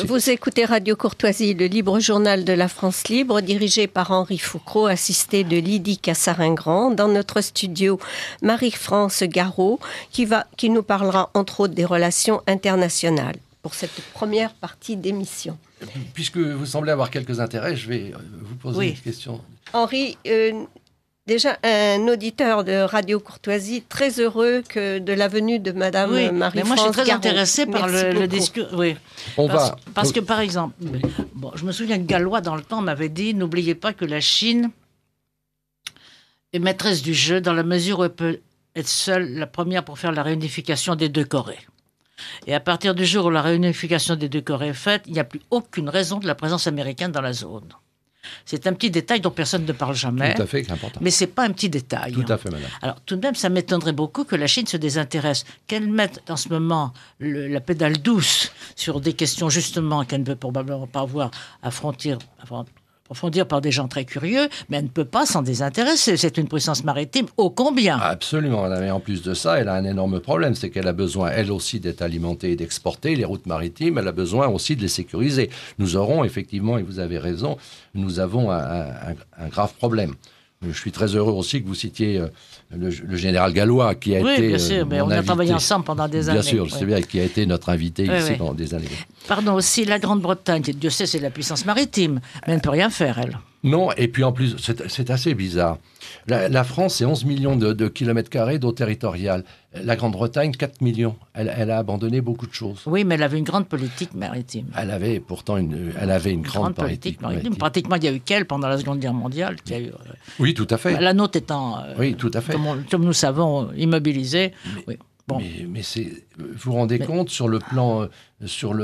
Vous écoutez Radio Courtoisie, le libre journal de la France libre, dirigé par Henri Foucrault, assisté de Lydie Cassarin-Grand. Dans notre studio, Marie-France Garot, qui nous parlera entre autres des relations internationales pour cette première partie d'émission. Puisque vous semblez avoir quelques intérêts, je vais vous poser une question. Henri, déjà un auditeur de Radio Courtoisie très heureux de la venue de Madame Marie-France Garot. Moi, je suis très intéressée par le discours. Oui. Parce que, par exemple, je me souviens que Gallois, dans le temps, m'avait dit « N'oubliez pas que la Chine est maîtresse du jeu dans la mesure où elle peut être seule la première pour faire la réunification des deux Corées. » Et à partir du jour où la réunification des deux Corées est faite, il n'y a plus aucune raison de la présence américaine dans la zone. C'est un petit détail dont personne ne parle jamais. Tout à fait important. Mais ce n'est pas un petit détail. Tout à fait, madame. Alors, tout de même, ça m'étonnerait beaucoup que la Chine se désintéresse, qu'elle mette en ce moment la pédale douce sur des questions, justement, qu'elle ne peut probablement pas avoir à approfondir par des gens très curieux, mais elle ne peut pas s'en désintéresser. C'est une puissance maritime ô combien. Absolument, madame. Et en plus de ça, elle a un énorme problème, c'est qu'elle a besoin, elle aussi, d'être alimentée et d'exporter les routes maritimes. Elle a besoin aussi de les sécuriser. Nous aurons, effectivement, et vous avez raison, nous avons un grave problème. Je suis très heureux aussi que vous citiez le général Gallois, qui a été... Oui, bien sûr, mais on a travaillé ensemble pendant des années. Bien sûr, je sais bien, qui a été notre invité ici pendant des années. Pardon, aussi la Grande-Bretagne, Dieu sait, c'est la puissance maritime, mais elle ne peut rien faire, elle. Non, et puis en plus, c'est assez bizarre. La France, c'est 11 millions de kilomètres carrés d'eau territoriale. La Grande-Bretagne, 4 millions. Elle a abandonné beaucoup de choses. Oui, mais elle avait une grande politique maritime. Elle avait pourtant une grande politique maritime. Pratiquement, il n'y a eu qu'elle pendant la Seconde Guerre mondiale. Qui a eu, oui, tout à fait. La nôtre étant, oui, tout à fait. Comme nous savons, immobilisée. Oui. Bon. Mais vous vous rendez compte, sur le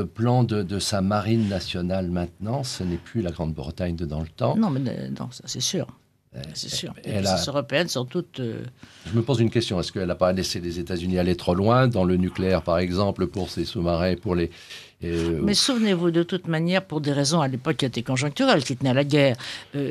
plan de sa marine nationale maintenant, ce n'est plus la Grande-Bretagne de dans le temps. Non, ça c'est sûr. C'est sûr. Les puissances européennes sont toutes... Je me pose une question. Est-ce qu'elle n'a pas laissé les États-Unis aller trop loin, dans le nucléaire par exemple, pour ses sous-marins, pour les... Mais souvenez-vous, de toute manière, pour des raisons à l'époque qui étaient conjoncturelles, qui tenaient à la guerre,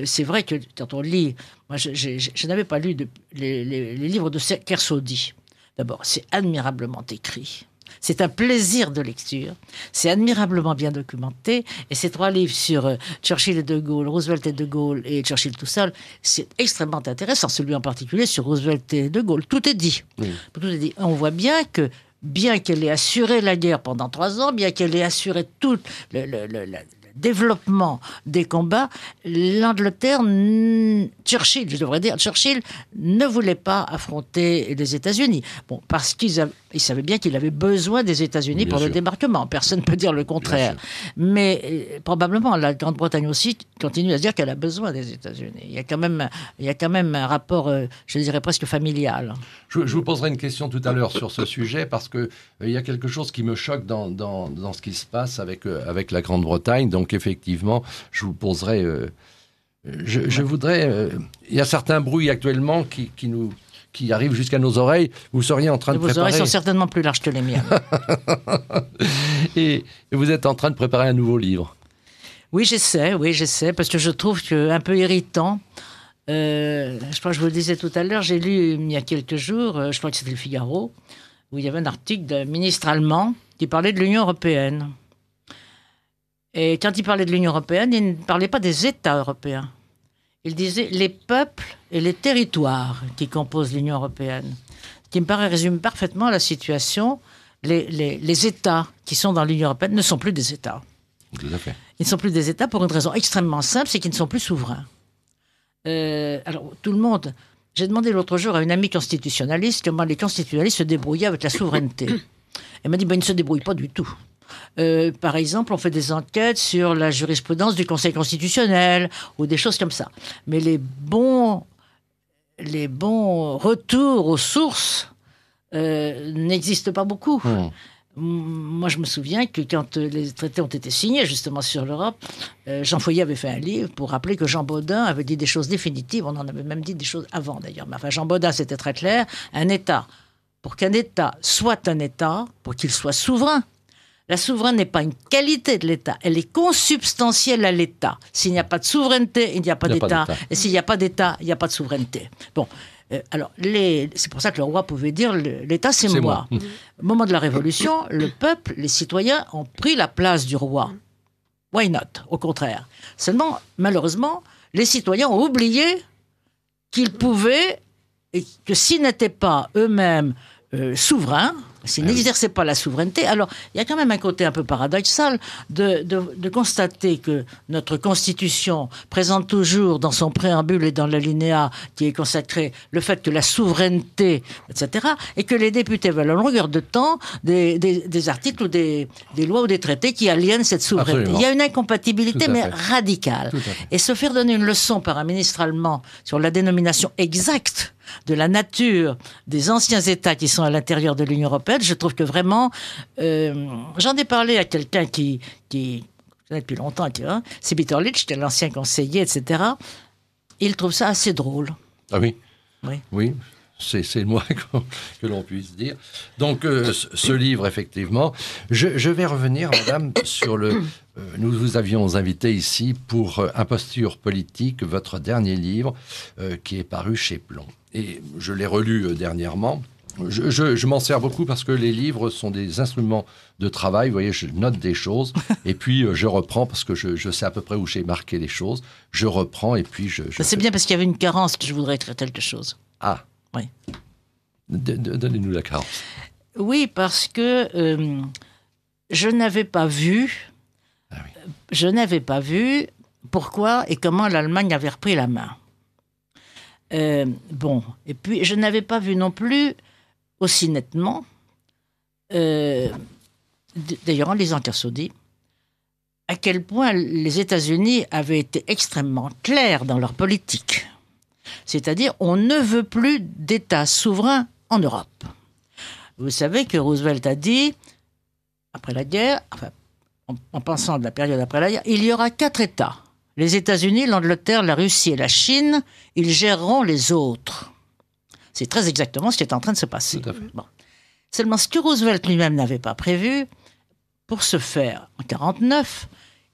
c'est vrai que quand on lit... Moi, je n'avais pas lu les livres de Kersaudy. D'abord, c'est admirablement écrit. C'est un plaisir de lecture. C'est admirablement bien documenté. Et ces 3 livres sur Churchill et De Gaulle, Roosevelt et De Gaulle et Churchill tout seul, c'est extrêmement intéressant. Celui en particulier sur Roosevelt et De Gaulle. Tout est dit. Oui. Tout est dit. On voit bien qu'elle ait assuré la guerre pendant 3 ans, bien qu'elle ait assuré tout le développement des combats, l'Angleterre, Churchill ne voulait pas affronter les États-Unis. Bon, parce qu'il savait bien qu'il avait besoin des États-Unis pour le débarquement. Personne ne peut dire le contraire. Mais probablement, la Grande-Bretagne aussi continue à se dire qu'elle a besoin des États-Unis. Il y a quand même un rapport, je dirais presque familial. Je vous poserai une question tout à l'heure sur ce sujet, parce qu'il y a quelque chose qui me choque dans ce qui se passe avec la Grande-Bretagne. Donc effectivement, je vous poserai... je voudrais... il y a certains bruits actuellement qui arrivent jusqu'à nos oreilles. Vous seriez en train de préparer... Vos oreilles sont certainement plus larges que les miennes. Et vous êtes en train de préparer un nouveau livre. Oui, j'essaie, parce que je trouve un peu irritant. Je crois que je vous le disais tout à l'heure, j'ai lu il y a quelques jours, je crois que c'était le Figaro, où il y avait un article d'un ministre allemand qui parlait de l'Union européenne. Et quand il parlait de l'Union européenne, il ne parlait pas des États européens. Il disait les peuples et les territoires qui composent l'Union européenne. Ce qui me paraît résume parfaitement la situation. Les États qui sont dans l'Union européenne ne sont plus des États. Tout à fait. Ils ne sont plus des États pour une raison extrêmement simple, c'est qu'ils ne sont plus souverains. Alors, tout le monde... J'ai demandé l'autre jour à une amie constitutionnaliste comment les constitutionnalistes se débrouillaient avec la souveraineté. Elle m'a dit, ils ne se débrouillent pas du tout. Par exemple, on fait des enquêtes sur la jurisprudence du Conseil constitutionnel ou des choses comme ça. Mais les bons retours aux sources n'existent pas beaucoup. Moi, je me souviens que quand les traités ont été signés, justement, sur l'Europe, Jean Foyer avait fait un livre pour rappeler que Jean Baudin avait dit des choses définitives. On en avait même dit des choses avant, d'ailleurs. Mais enfin, Jean Baudin, c'était très clair. Un État, pour qu'un État soit un État, pour qu'il soit souverain, la souveraineté n'est pas une qualité de l'État, elle est consubstantielle à l'État. S'il n'y a pas de souveraineté, il n'y a pas d'État. Et s'il n'y a pas d'État, il n'y a pas de souveraineté. Bon. Alors, c'est pour ça que le roi pouvait dire l'État, c'est moi. Au moment de la Révolution, le peuple, les citoyens ont pris la place du roi. Why not? Au contraire. Seulement, malheureusement, les citoyens ont oublié qu'ils pouvaient, et que s'ils n'étaient pas eux-mêmes souverains, s'ils n'exerçaient pas la souveraineté, alors il y a quand même un côté un peu paradoxal de constater que notre Constitution présente toujours dans son préambule et dans l'alinéa qui est consacré le fait que la souveraineté, etc., et que les députés veulent en longueur de temps des articles ou des lois ou des traités qui aliènent cette souveraineté. Absolument. Il y a une incompatibilité, mais radicale. Tout à fait. Et se faire donner une leçon par un ministre allemand sur la dénomination exacte de la nature des anciens États qui sont à l'intérieur de l'Union européenne, je trouve que vraiment... j'en ai parlé à quelqu'un qui connaît depuis longtemps, c'est Bitterlich, qui est l'ancien conseiller, etc. Il trouve ça assez drôle. Ah oui. Oui. C'est le moins que l'on puisse dire. Donc, ce livre, effectivement, je vais revenir, madame, sur le... nous vous avions invité ici pour Imposture politique, votre dernier livre, qui est paru chez Plon. Et je l'ai relu dernièrement. Je m'en sers beaucoup parce que les livres sont des instruments de travail. Vous voyez, je note des choses et puis je reprends parce que je sais à peu près où j'ai marqué les choses. Je reprends et puis c'est bien parce qu'il y avait une carence que je voudrais écrire quelque chose. Ah. Oui. Donnez-nous la carence. Oui, parce que je n'avais pas vu pourquoi et comment l'Allemagne avait repris la main. Et puis je n'avais pas vu non plus aussi nettement, d'ailleurs en lisant Kersaudy, à quel point les États-Unis avaient été extrêmement clairs dans leur politique. C'est-à-dire, on ne veut plus d'État souverain en Europe. Vous savez que Roosevelt a dit, après la guerre, en pensant de la période après la guerre, il y aura 4 États. Les États-Unis, l'Angleterre, la Russie et la Chine, ils géreront les autres. C'est très exactement ce qui est en train de se passer. Tout à fait. Bon. Seulement, ce que Roosevelt lui-même n'avait pas prévu, pour ce faire, en 1949,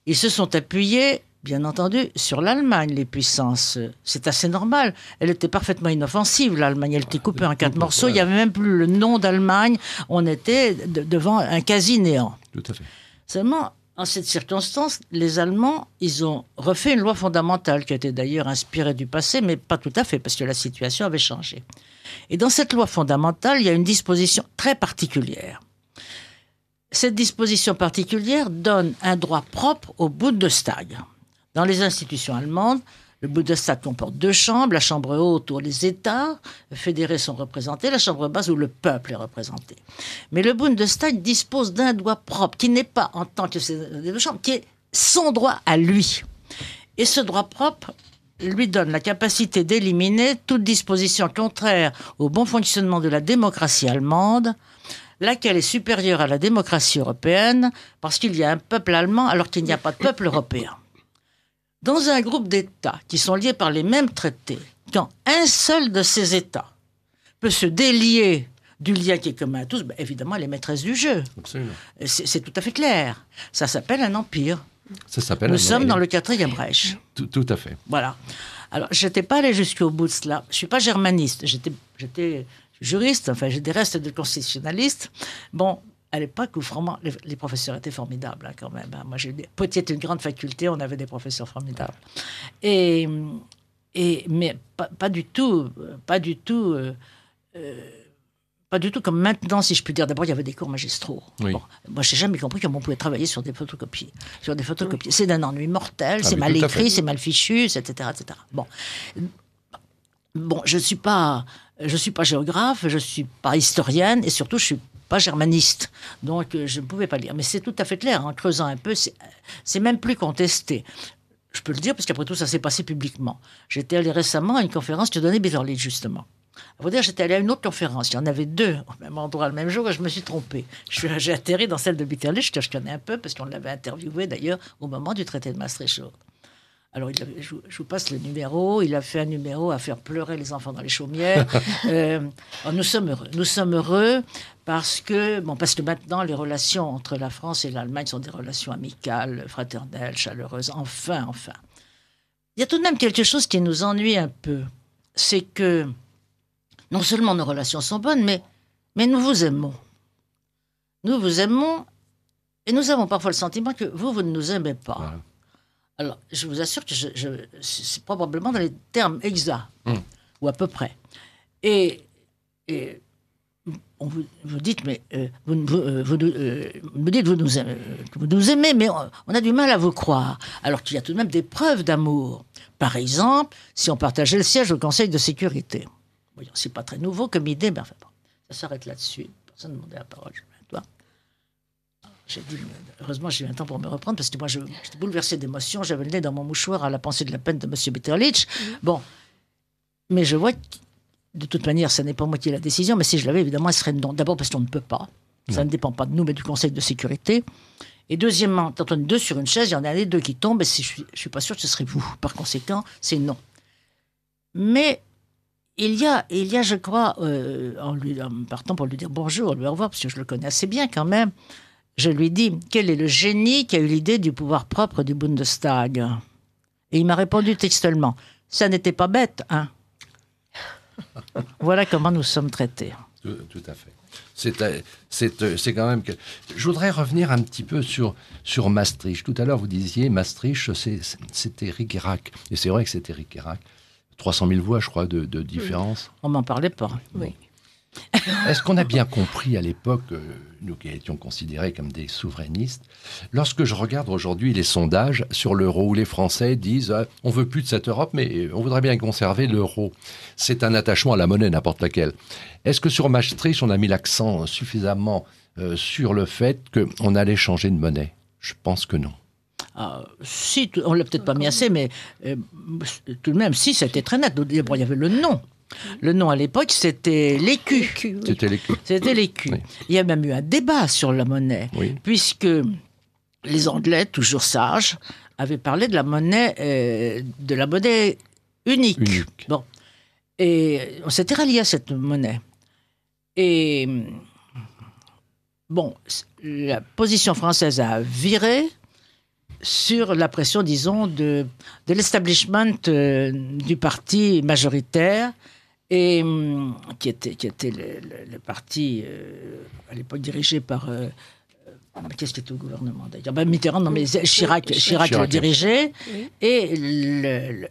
ils se sont appuyés, bien entendu, sur l'Allemagne, les puissances. C'est assez normal. Elle était parfaitement inoffensive, l'Allemagne. Elle était coupée en 4 morceaux. Il n'y avait même plus le nom d'Allemagne. On était devant un quasi-néant. Tout à fait. Seulement, en cette circonstance, les Allemands, ils ont refait une loi fondamentale qui a été d'ailleurs inspirée du passé, mais pas tout à fait, parce que la situation avait changé. Et dans cette loi fondamentale, il y a une disposition très particulière. Cette disposition particulière donne un droit propre au Bundestag. Dans les institutions allemandes, le Bundestag comporte 2 chambres, la chambre haute où les États fédérés sont représentés, la chambre basse où le peuple est représenté. Mais le Bundestag dispose d'un droit propre, qui n'est pas en tant que ces 2 chambres, qui est son droit à lui. Et ce droit propre lui donne la capacité d'éliminer toute disposition contraire au bon fonctionnement de la démocratie allemande, laquelle est supérieure à la démocratie européenne, parce qu'il y a un peuple allemand alors qu'il n'y a pas de peuple européen. Dans un groupe d'États qui sont liés par les mêmes traités, quand un seul de ces États peut se délier du lien qui est commun à tous, évidemment, elle est maîtresse du jeu. Absolument. C'est tout à fait clair. Ça s'appelle un empire. Ça s'appelle Nous sommes dans le 4e Reich. Tout à fait. Voilà. Alors, je n'étais pas allé jusqu'au bout de cela. Je ne suis pas germaniste. J'étais juriste, enfin, j'ai des restes de constitutionnaliste. Bon, à l'époque où vraiment les professeurs étaient formidables, quand même. Moi, Poitiers est une grande faculté, on avait des professeurs formidables. Mais pas du tout comme maintenant, si je puis dire. D'abord, il y avait des cours magistraux. Oui. Bon, moi, je n'ai jamais compris comment on pouvait travailler sur des photocopies. C'est d'un ennui mortel, c'est mal écrit, c'est mal fichu, etc., etc. Bon, je ne suis pas géographe, je ne suis pas historienne, et surtout, je ne suis pas germaniste. Donc, je ne pouvais pas lire. Mais c'est tout à fait clair, en creusant un peu, c'est même plus contesté. Je peux le dire, parce qu'après tout, ça s'est passé publiquement. J'étais allé récemment à une conférence que donnait Bitterlich, justement. À vous dire, j'étais allé à une autre conférence. Il y en avait 2 au même endroit, le même jour, et je me suis trompé. J'ai atterri dans celle de Bitterlich, que je connais un peu, parce qu'on l'avait interviewé, d'ailleurs, au moment du traité de Maastricht. Alors, je vous passe le numéro. Il a fait un numéro à faire pleurer les enfants dans les chaumières. Nous sommes heureux. Nous sommes heureux parce que maintenant, les relations entre la France et l'Allemagne sont des relations amicales, fraternelles, chaleureuses. Enfin. Il y a tout de même quelque chose qui nous ennuie un peu. C'est que non seulement nos relations sont bonnes, mais nous vous aimons. Nous vous aimons Et nous avons parfois le sentiment que vous ne nous aimez pas. Voilà. Alors, je vous assure que c'est probablement dans les termes exacts, ou à peu près. Et vous dites, mais vous me dites que vous nous aimez, mais on a du mal à vous croire. Alors qu'il y a tout de même des preuves d'amour. Par exemple, si on partageait le siège au Conseil de sécurité. Voyons, c'est pas très nouveau comme idée, mais enfin, bon, ça s'arrête là-dessus. Personne ne demandait la parole. Toi. J'ai dit, heureusement, j'ai eu un temps pour me reprendre, parce que moi, j'étais bouleversé d'émotion. J'avais le nez dans mon mouchoir à la pensée de la peine de M. Bitterlich. Bon, mais je vois que, de toute manière, ce n'est pas moi qui ai la décision, mais si je l'avais, évidemment, elle serait non. D'abord parce qu'on ne peut pas. Ça ne dépend pas de nous, mais du Conseil de sécurité. Et deuxièmement, quand on est deux sur une chaise, il y en a les deux qui tombent, et je ne suis pas sûr que ce serait vous. Par conséquent, c'est non. Mais il y a, je crois, en partant pour lui dire bonjour, lui au revoir, parce que je le connais assez bien quand même, je lui dis, quel est le génie qui a eu l'idée du pouvoir propre du Bundestag? Et il m'a répondu textuellement, ça n'était pas bête, hein. Voilà comment nous sommes traités. Tout à fait. C'est quand même que... Je voudrais revenir un petit peu sur Maastricht. Tout à l'heure, vous disiez, Maastricht, c'était Ric-et-Rac. Et c'est vrai que c'était Ric-et-Rac. 300 000 voix, je crois, de différence. On m'en parlait pas. Oui. Est-ce qu'on a bien compris à l'époque, nous qui étions considérés comme des souverainistes, lorsque je regarde aujourd'hui les sondages sur l'euro où les Français disent on veut plus de cette Europe, mais on voudrait bien conserver l'euro. C'est un attachement à la monnaie, n'importe laquelle. Est-ce que sur Maastricht, on a mis l'accent suffisamment sur le fait qu'on allait changer de monnaie? Je pense que non. Si, on ne l'a peut-être pas mis assez, mais tout de même, si, c'était très net. D'abord, il y avait le nom. Le nom à l'époque, c'était l'écu. Oui. C'était l'écu. Oui. Il y a même eu un débat sur la monnaie, puisque les Anglais, toujours sages, avaient parlé de la monnaie unique. Bon. Et on s'était rallié à cette monnaie. Et bon, la position française a viré sur la pression, disons, de l'establishment du parti majoritaire, et qui était le parti à l'époque dirigé par qu'est-ce qui était au gouvernement d'ailleurs, Mitterrand, non mais Chirac le dirigeait, oui. Et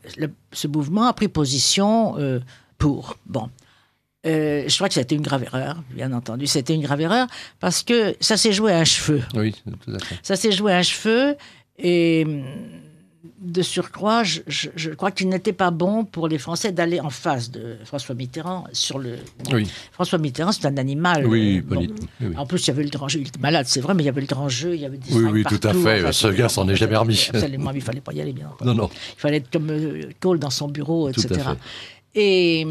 ce mouvement a pris position pour. Bon, je crois que ça a été une grave erreur, bien entendu. C'était une grave erreur parce que ça s'est joué à un cheveu. Oui, tout à fait. Ça s'est joué à un cheveu. Et de surcroît, je crois qu'il n'était pas bon pour les Français d'aller en face de François Mitterrand sur le... Oui. François Mitterrand, c'est un animal. Oui, bon. Oui. En plus, il y avait le grand jeu. Il était malade, c'est vrai, mais il y avait le grand jeu, il y avait des oui, partout. Tout à fait. Enfin, ce gars s'en est jamais remis. Absolument, il ne fallait pas y aller, bien entendu. Non. Il fallait être comme Kohl dans son bureau, etc. Tout à fait. Et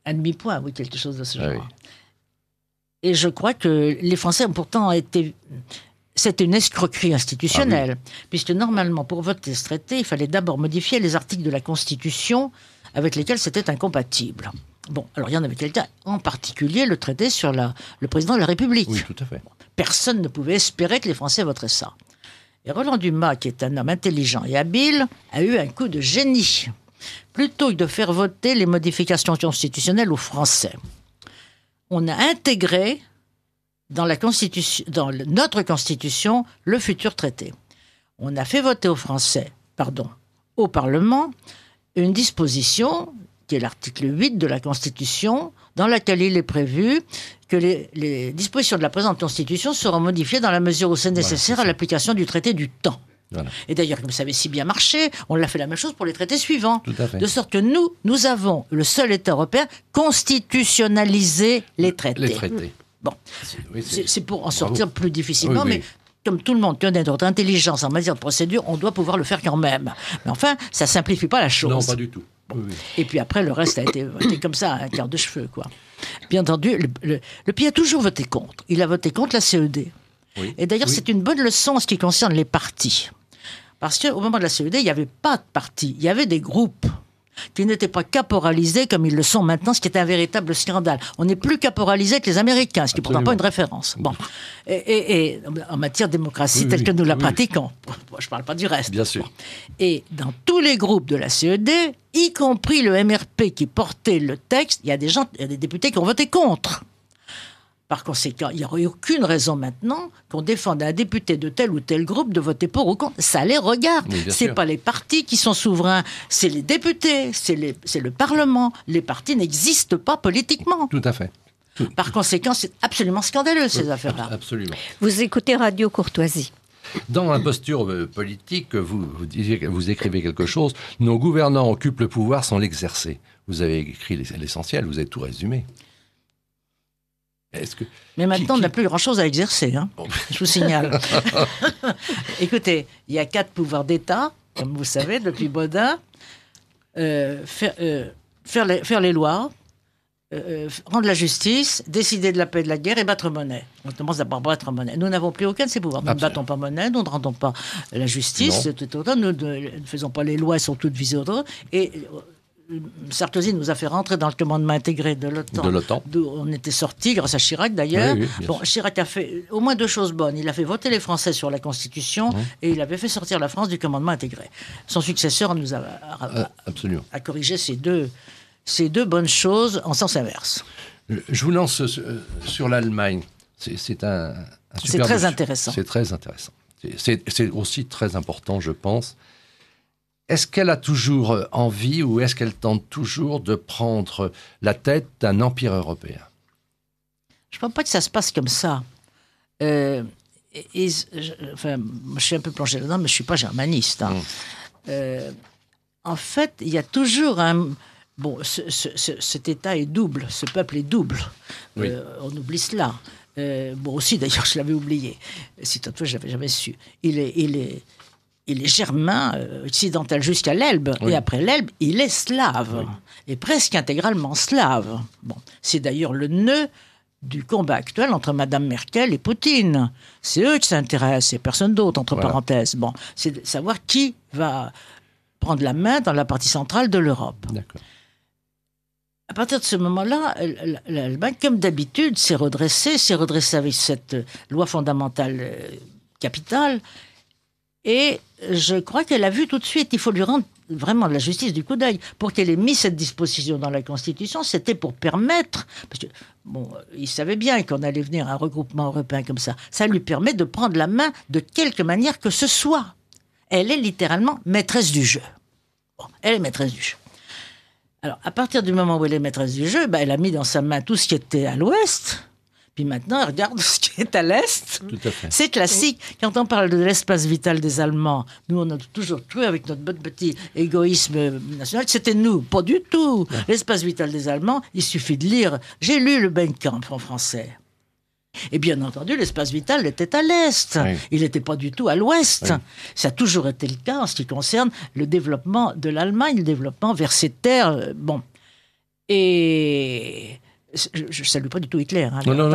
un demi-point, oui, quelque chose de ce genre. Oui. Et je crois que les Français ont pourtant été... C'était une escroquerie institutionnelle, puisque normalement, pour voter ce traité, il fallait d'abord modifier les articles de la Constitution avec lesquels c'était incompatible. Bon, alors il y en avait quelqu'un, en particulier le traité sur le président de la République. Oui, tout à fait. Personne ne pouvait espérer que les Français voteraient ça. Et Roland Dumas, qui est un homme intelligent et habile, a eu un coup de génie. Plutôt que de faire voter les modifications constitutionnelles aux Français, on a intégré dans notre Constitution, le futur traité. On a fait voter au Parlement, une disposition, qui est l'article 8 de la Constitution, dans laquelle il est prévu que les dispositions de la présente Constitution seront modifiées dans la mesure où c'est nécessaire à l'application du traité du temps. Voilà. Et d'ailleurs, comme ça avait si bien marché, on l'a fait la même chose pour les traités suivants. Tout à fait. De sorte que nous avons, le seul État européen, constitutionnalisé les traités. Les traités. Bon, c'est pour en sortir plus difficilement, mais comme tout le monde qui a notre intelligence en matière de procédure, on doit pouvoir le faire quand même. Mais enfin, ça ne simplifie pas la chose. Non, pas du tout. Bon. Et puis après, le reste a été voté comme ça, un quart de cheveux, quoi. Bien entendu, le pays a toujours voté contre. Il a voté contre la CED. Oui. Et d'ailleurs, c'est une bonne leçon en ce qui concerne les partis. Parce qu'au moment de la CED, il n'y avait pas de partis, il y avait des groupes qui n'étaient pas caporalisés comme ils le sont maintenant, ce qui est un véritable scandale. On n'est plus caporalisé que les Américains, ce qui n'est pourtant pas une référence. Bon. Et en matière de démocratie telle que nous la pratiquons, je ne parle pas du reste. Bien sûr. Et dans tous les groupes de la CED, y compris le MRP qui portait le texte, il y a des députés qui ont voté contre. Par conséquent, il n'y aurait aucune raison maintenant qu'on défende un député de tel ou tel groupe de voter pour ou contre. Ça les regarde. Oui, C'est pas les partis qui sont souverains, c'est les députés, c'est le Parlement. Les partis n'existent pas politiquement. Tout à fait. Par conséquent, c'est absolument scandaleux, ces affaires-là. Absolument. Vous écoutez Radio Courtoisie. Dans la posture politique, vous écrivez quelque chose. Nos gouvernants occupent le pouvoir sans l'exercer. Vous avez écrit l'essentiel, vous avez tout résumé. Mais maintenant, on n'a plus grand-chose à exercer, hein. Je vous signale. Écoutez, il y a 4 pouvoirs d'État, comme vous savez, depuis Baudin. Faire les lois, rendre la justice, décider de la paix et de la guerre et battre monnaie. On commence d'abord par battre monnaie. Nous n'avons plus aucun de ces pouvoirs. Nous ne battons pas monnaie, nous ne rendons pas la justice, nous ne faisons pas les lois, elles sont toutes visées au droit. Et Sarkozy nous a fait rentrer dans le commandement intégré de l'OTAN, d'où on était sortis, grâce à Chirac d'ailleurs. Bon, Chirac a fait au moins 2 choses bonnes. Il a fait voter les Français sur la Constitution et il avait fait sortir la France du commandement intégré. Son successeur nous a corrigé ces deux bonnes choses en sens inverse. Je vous lance sur l'Allemagne. C'est un c'est très intéressant. C'est très intéressant. C'est aussi très important, je pense. Est-ce qu'elle a toujours envie ou est-ce qu'elle tente toujours de prendre la tête d'un empire européen ? Je ne pense pas que ça se passe comme ça. Je suis un peu plongé là-dedans, mais je ne suis pas germaniste. Hein. En fait, il y a toujours un... Bon, cet État est double, ce peuple est double. Oui. On oublie cela. Bon, aussi, d'ailleurs, je l'avais oublié. Si toutefois, je n'avais jamais su. Il est germain, occidental jusqu'à l'Elbe. Oui. Et après l'Elbe, il est slave. Oui. Et presque intégralement slave. Bon, c'est d'ailleurs le nœud du combat actuel entre Mme Merkel et Poutine. C'est eux qui s'intéressent, et personne d'autre, entre parenthèses. Bon, c'est de savoir qui va prendre la main dans la partie centrale de l'Europe. D'accord. À partir de ce moment-là, l'Allemagne, comme d'habitude, s'est redressée avec cette loi fondamentale capitale. Et je crois qu'elle a vu tout de suite, il faut lui rendre vraiment de la justice du coup d'œil. Pour qu'elle ait mis cette disposition dans la Constitution, c'était pour permettre... Parce que, bon, il savait bien qu'on allait venir à un regroupement européen comme ça. Ça lui permet de prendre la main de quelque manière que ce soit. Elle est littéralement maîtresse du jeu. Bon, elle est maîtresse du jeu. Alors, à partir du moment où elle est maîtresse du jeu, elle a mis dans sa main tout ce qui était à l'ouest... Puis maintenant, elle regarde ce qui est à l'Est. Tout à fait. C'est classique. Quand on parle de l'espace vital des Allemands, nous, on a toujours cru avec notre petit égoïsme national que c'était nous. Pas du tout. Ouais. L'espace vital des Allemands, il suffit de lire. J'ai lu le Mein Kampf en français. Et bien entendu, l'espace vital était à l'Est. Oui. Il n'était pas du tout à l'Ouest. Oui. Ça a toujours été le cas en ce qui concerne le développement de l'Allemagne, le développement vers ces terres. Bon. Et... Je ne salue pas du tout Hitler. Hein, non,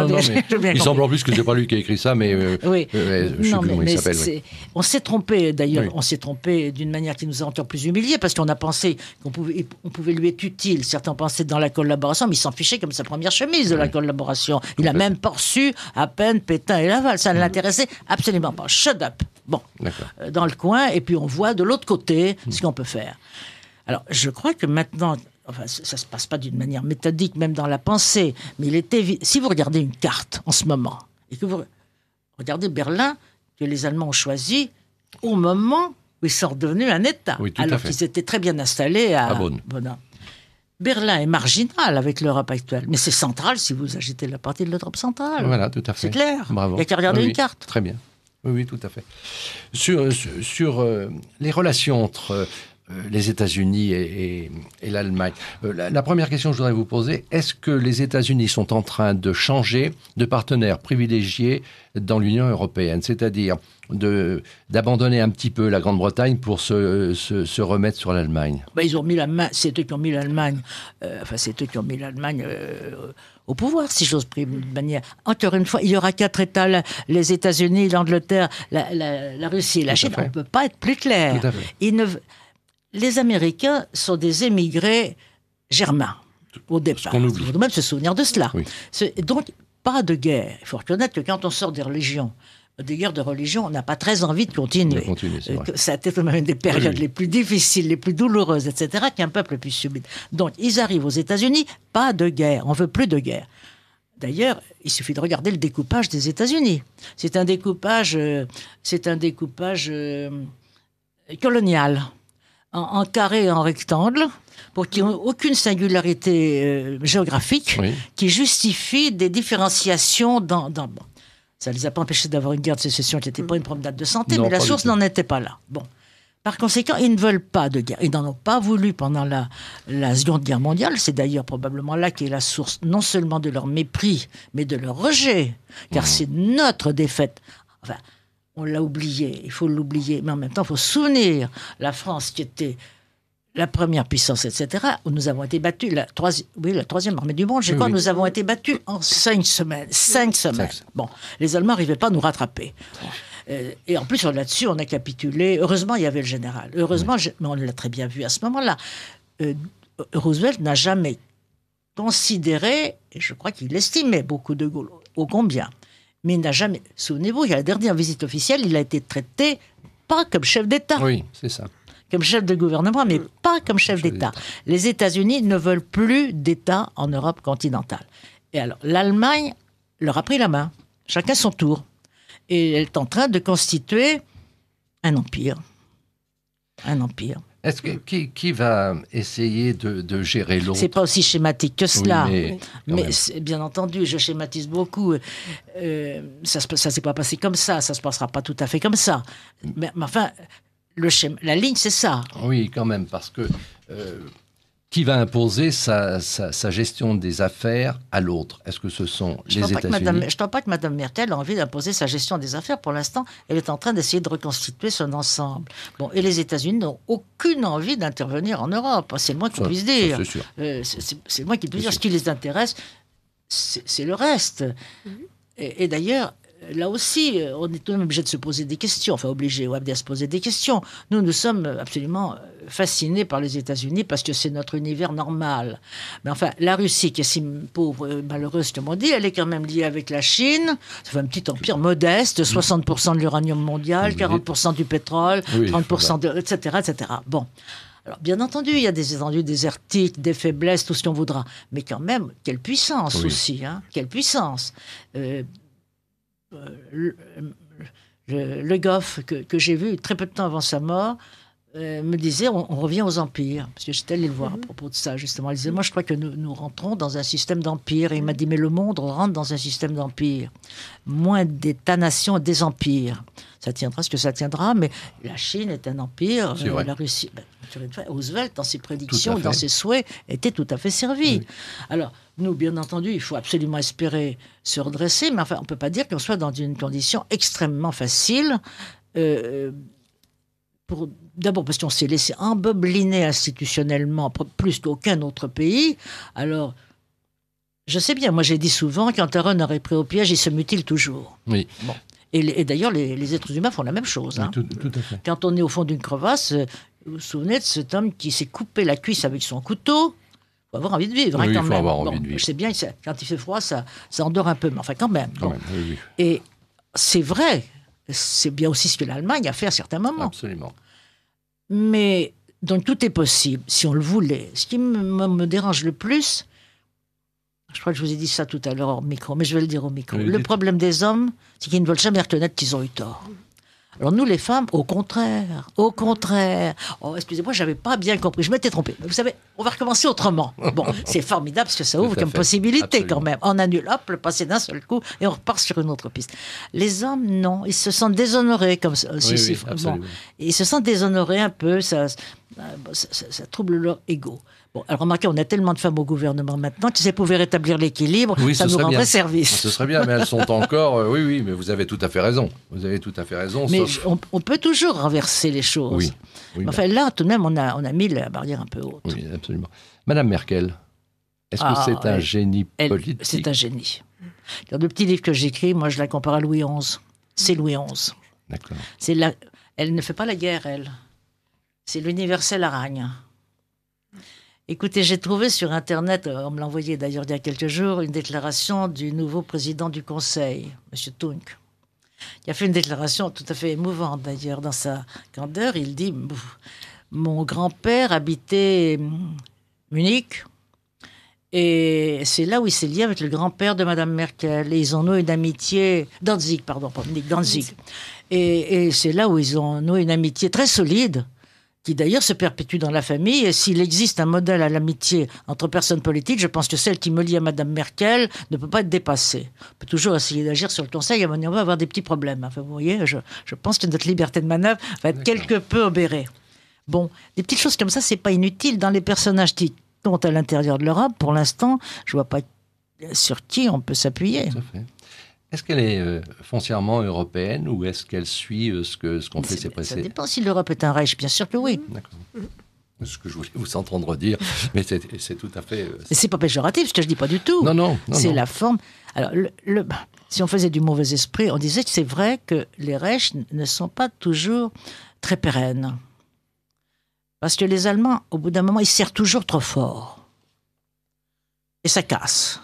mais il semble en plus que ce n'est pas lui qui a écrit ça, mais oui. Je ne sais plus comment il s'appelle. Oui. On s'est trompé, d'ailleurs, on s'est trompé d'une manière qui nous a encore plus humiliés, parce qu'on a pensé qu'on pouvait lui être utile. Certains pensaient dans la collaboration, mais il s'en fichait comme sa première chemise de la collaboration. Il a même pas reçu à peine Pétain et Laval. Ça ne l'intéressait absolument pas. Shut up. Bon, dans le coin, et puis on voit de l'autre côté ce qu'on peut faire. Alors, je crois que maintenant... Enfin, ça ne se passe pas d'une manière méthodique, même dans la pensée. Mais il est évident. Si vous regardez une carte en ce moment, et que vous regardez Berlin, que les Allemands ont choisi au moment où ils sont redevenus un État, alors qu'ils étaient très bien installés à Bonn. Berlin est marginal avec l'Europe actuelle, mais c'est central si vous agitez la partie de l'Europe centrale. Voilà, tout à fait. C'est clair. Bravo. Il n'y a qu'à regarder une carte. Très bien. Oui, tout à fait. Sur les relations entre... les États-Unis et l'Allemagne. La première question que je voudrais vous poser, est-ce que les États-Unis sont en train de changer de partenaire privilégié dans l'Union européenne, c'est-à-dire d'abandonner un petit peu la Grande-Bretagne pour se remettre sur l'Allemagne ? Ils ont mis la main, c'est eux qui ont mis l'Allemagne, au pouvoir, si j'ose dire de manière. Encore une fois, il y aura 4 États, les États-Unis, l'Angleterre, la Russie et la Chine. On ne peut pas être plus clair. Les Américains sont des émigrés germains, au départ. Il faut même se souvenir de cela. Oui. Donc, pas de guerre. Il faut reconnaître que quand on sort des religions, des guerres de religion, on n'a pas très envie de continuer. Ça a été quand même une des périodes les plus difficiles, les plus douloureuses, etc., qu'un peuple puisse subir. Donc, ils arrivent aux États-Unis, pas de guerre. On ne veut plus de guerre. D'ailleurs, il suffit de regarder le découpage des États-Unis. C'est un découpage colonial, en carré et en rectangle, pour qu'il n'y ait aucune singularité géographique qui justifie des différenciations dans. Bon. Ça ne les a pas empêchés d'avoir une guerre de sécession qui n'était pas une promenade de santé, mais la source n'en était pas là. Bon. Par conséquent, ils ne veulent pas de guerre. Ils n'en ont pas voulu pendant la Seconde Guerre mondiale. C'est d'ailleurs probablement là qu'est la source non seulement de leur mépris, mais de leur rejet. Car c'est notre défaite. Enfin, on l'a oublié, il faut l'oublier. Mais en même temps, il faut se souvenir, la France qui était la première puissance, etc., où nous avons été battus, la troisième armée du monde, je crois, nous avons été battus en 5 semaines. 5 semaines. Bon, les Allemands n'arrivaient pas à nous rattraper. Et en plus, là-dessus, on a capitulé. Heureusement, il y avait le général. Heureusement, mais on l'a très bien vu à ce moment-là. Roosevelt n'a jamais considéré, et je crois qu'il estimait beaucoup de Gaulle, ô combien, mais il n'a jamais... Souvenez-vous, il y a la dernière visite officielle, il a été traité pas comme chef d'État. Oui, c'est ça. Comme chef de gouvernement, mais pas comme chef d'État. Les États-Unis ne veulent plus d'État en Europe continentale. Et alors, l'Allemagne leur a pris la main, chacun son tour. Et elle est en train de constituer un empire. Un empire. Est-ce que qui va essayer de gérer l'autre? C'est pas aussi schématique que cela. Oui, mais bien entendu, je schématise beaucoup. Ça s'est pas passé comme ça. Ça se passera pas tout à fait comme ça. Mais enfin, la ligne, c'est ça. Oui, quand même, parce que qui va imposer sa gestion des affaires à l'autre? Est-ce que ce sont les États-Unis? Je ne crois pas que Mme Merkel a envie d'imposer sa gestion des affaires. Pour l'instant, elle est en train d'essayer de reconstituer son ensemble. Bon, et les États-Unis n'ont aucune envie d'intervenir en Europe. C'est le moins qu'on puisse dire. C'est sûr. C'est le moins qu'ils puissent dire. Ce qui les intéresse, c'est le reste. Et d'ailleurs, là aussi, on est tout de même obligé de se poser des questions. Enfin, obligé ou amené à se poser des questions. Nous sommes absolument fascinés par les États-Unis parce que c'est notre univers normal. Mais enfin, la Russie, qui est si pauvre et malheureuse, comme on dit, elle est quand même liée avec la Chine. Ça fait un petit empire modeste, 60% de l'uranium mondial, 40% du pétrole, 30% de... etc., etc. Bon. Alors, bien entendu, il y a des étendues désertiques, des faiblesses, tout ce qu'on voudra. Mais quand même, quelle puissance aussi, hein, quelle puissance. Le Goff, que j'ai vu très peu de temps avant sa mort, me disait on revient aux empires. Parce que j'étais allé le voir à propos de ça, justement. Il disait moi, je crois que nous rentrons dans un système d'empire. Et il m'a dit mais le monde rentre dans un système d'empire. Moins d'États-nations et des empires. Ça tiendra ce que ça tiendra, mais la Chine est un empire. La Russie. Roosevelt, dans ses prédictions, dans ses souhaits, était tout à fait servi. Oui. Alors, nous, bien entendu, il faut absolument espérer se redresser, mais enfin, on ne peut pas dire qu'on soit dans une condition extrêmement facile. D'abord parce qu'on s'est laissé embobeliner institutionnellement plus qu'aucun autre pays. Alors, je sais bien, moi j'ai dit souvent, quand un renard est pris au piège, il se mutile toujours. Oui. Bon. Et d'ailleurs, les êtres humains font la même chose. Hein. Oui, tout à fait. Quand on est au fond d'une crevasse, vous vous souvenez de cet homme qui s'est coupé la cuisse avec son couteau? Il faut avoir envie de vivre, oui, quand même. Avoir envie de vivre. Je sais bien, quand il fait froid, ça endort un peu, mais enfin quand même. Quand même, oui. Et c'est vrai, c'est bien aussi ce que l'Allemagne a fait à certains moments. Absolument. Mais donc tout est possible, si on le voulait. Ce qui me dérange le plus, je crois que je vous ai dit ça tout à l'heure au micro, mais je vais le dire au micro. Le problème des hommes, c'est qu'ils ne veulent jamais reconnaître qu'ils ont eu tort. Alors nous, les femmes, au contraire. Oh, excusez-moi, j'avais pas bien compris, je m'étais trompée. Mais vous savez, on va recommencer autrement. Bon, c'est formidable parce que ça ouvre comme possibilité quand même. On annule, hop, le passé d'un seul coup et on repart sur une autre piste. Les hommes, non, ils se sentent déshonorés comme ça. Bon, ils se sentent déshonorés un peu, ça trouble leur ego. Bon, alors remarquez, on a tellement de femmes au gouvernement maintenant que si elles pouvaient rétablir l'équilibre, ça nous rendrait service. Ce serait bien, mais elles sont encore... oui, mais vous avez tout à fait raison. Vous avez tout à fait raison. Mais on peut toujours renverser les choses. Oui, mais enfin, là, tout de même, on a mis la barrière un peu haute. Oui, absolument. Madame Merkel, est-ce que c'est un génie politique? C'est un génie. Dans le petit livre que j'écris, moi, je la compare à Louis XI. C'est Louis XI. D'accord. Elle ne fait pas la guerre, elle. C'est l'universel aragne. Écoutez, j'ai trouvé sur Internet, on me l'a envoyé d'ailleurs il y a quelques jours, une déclaration du nouveau président du Conseil, M. Tunk, qui a fait une déclaration tout à fait émouvante d'ailleurs dans sa candeur. Il dit « Mon grand-père habitait Munich Et c'est là où il s'est lié avec le grand-père de Madame Merkel. Et ils ont noué une amitié... Danzig, pardon, pas Munich, Danzig. Et c'est là où ils ont noué une amitié très solide, qui d'ailleurs se perpétue dans la famille. Et s'il existe un modèle à l'amitié entre personnes politiques, je pense que celle qui me lie à Madame Merkel ne peut pas être dépassée. On peut toujours essayer d'agir sur le Conseil, mais on va avoir des petits problèmes. Enfin, vous voyez, je pense que notre liberté de manœuvre va être quelque peu obérée. Bon, des petites choses comme ça, c'est pas inutile. Dans les personnages qui sont à l'intérieur de l'Europe, pour l'instant, je vois pas sur qui on peut s'appuyer. Tout à fait. Est-ce qu'elle est foncièrement européenne ou est-ce qu'elle suit ce qu'on fait ses Ça précédents? dépend si l'Europe est un Reich, bien sûr que oui. D'accord. C'est ce que je voulais vous entendre dire, mais c'est tout à fait... Et c'est pas péjoratif, ce que je dis pas du tout. Non. C'est la forme. Alors, si on faisait du mauvais esprit, on disait que c'est vrai que les Reich ne sont pas toujours très pérennes. Parce que les Allemands, au bout d'un moment, ils serrent toujours trop fort. Et ça casse.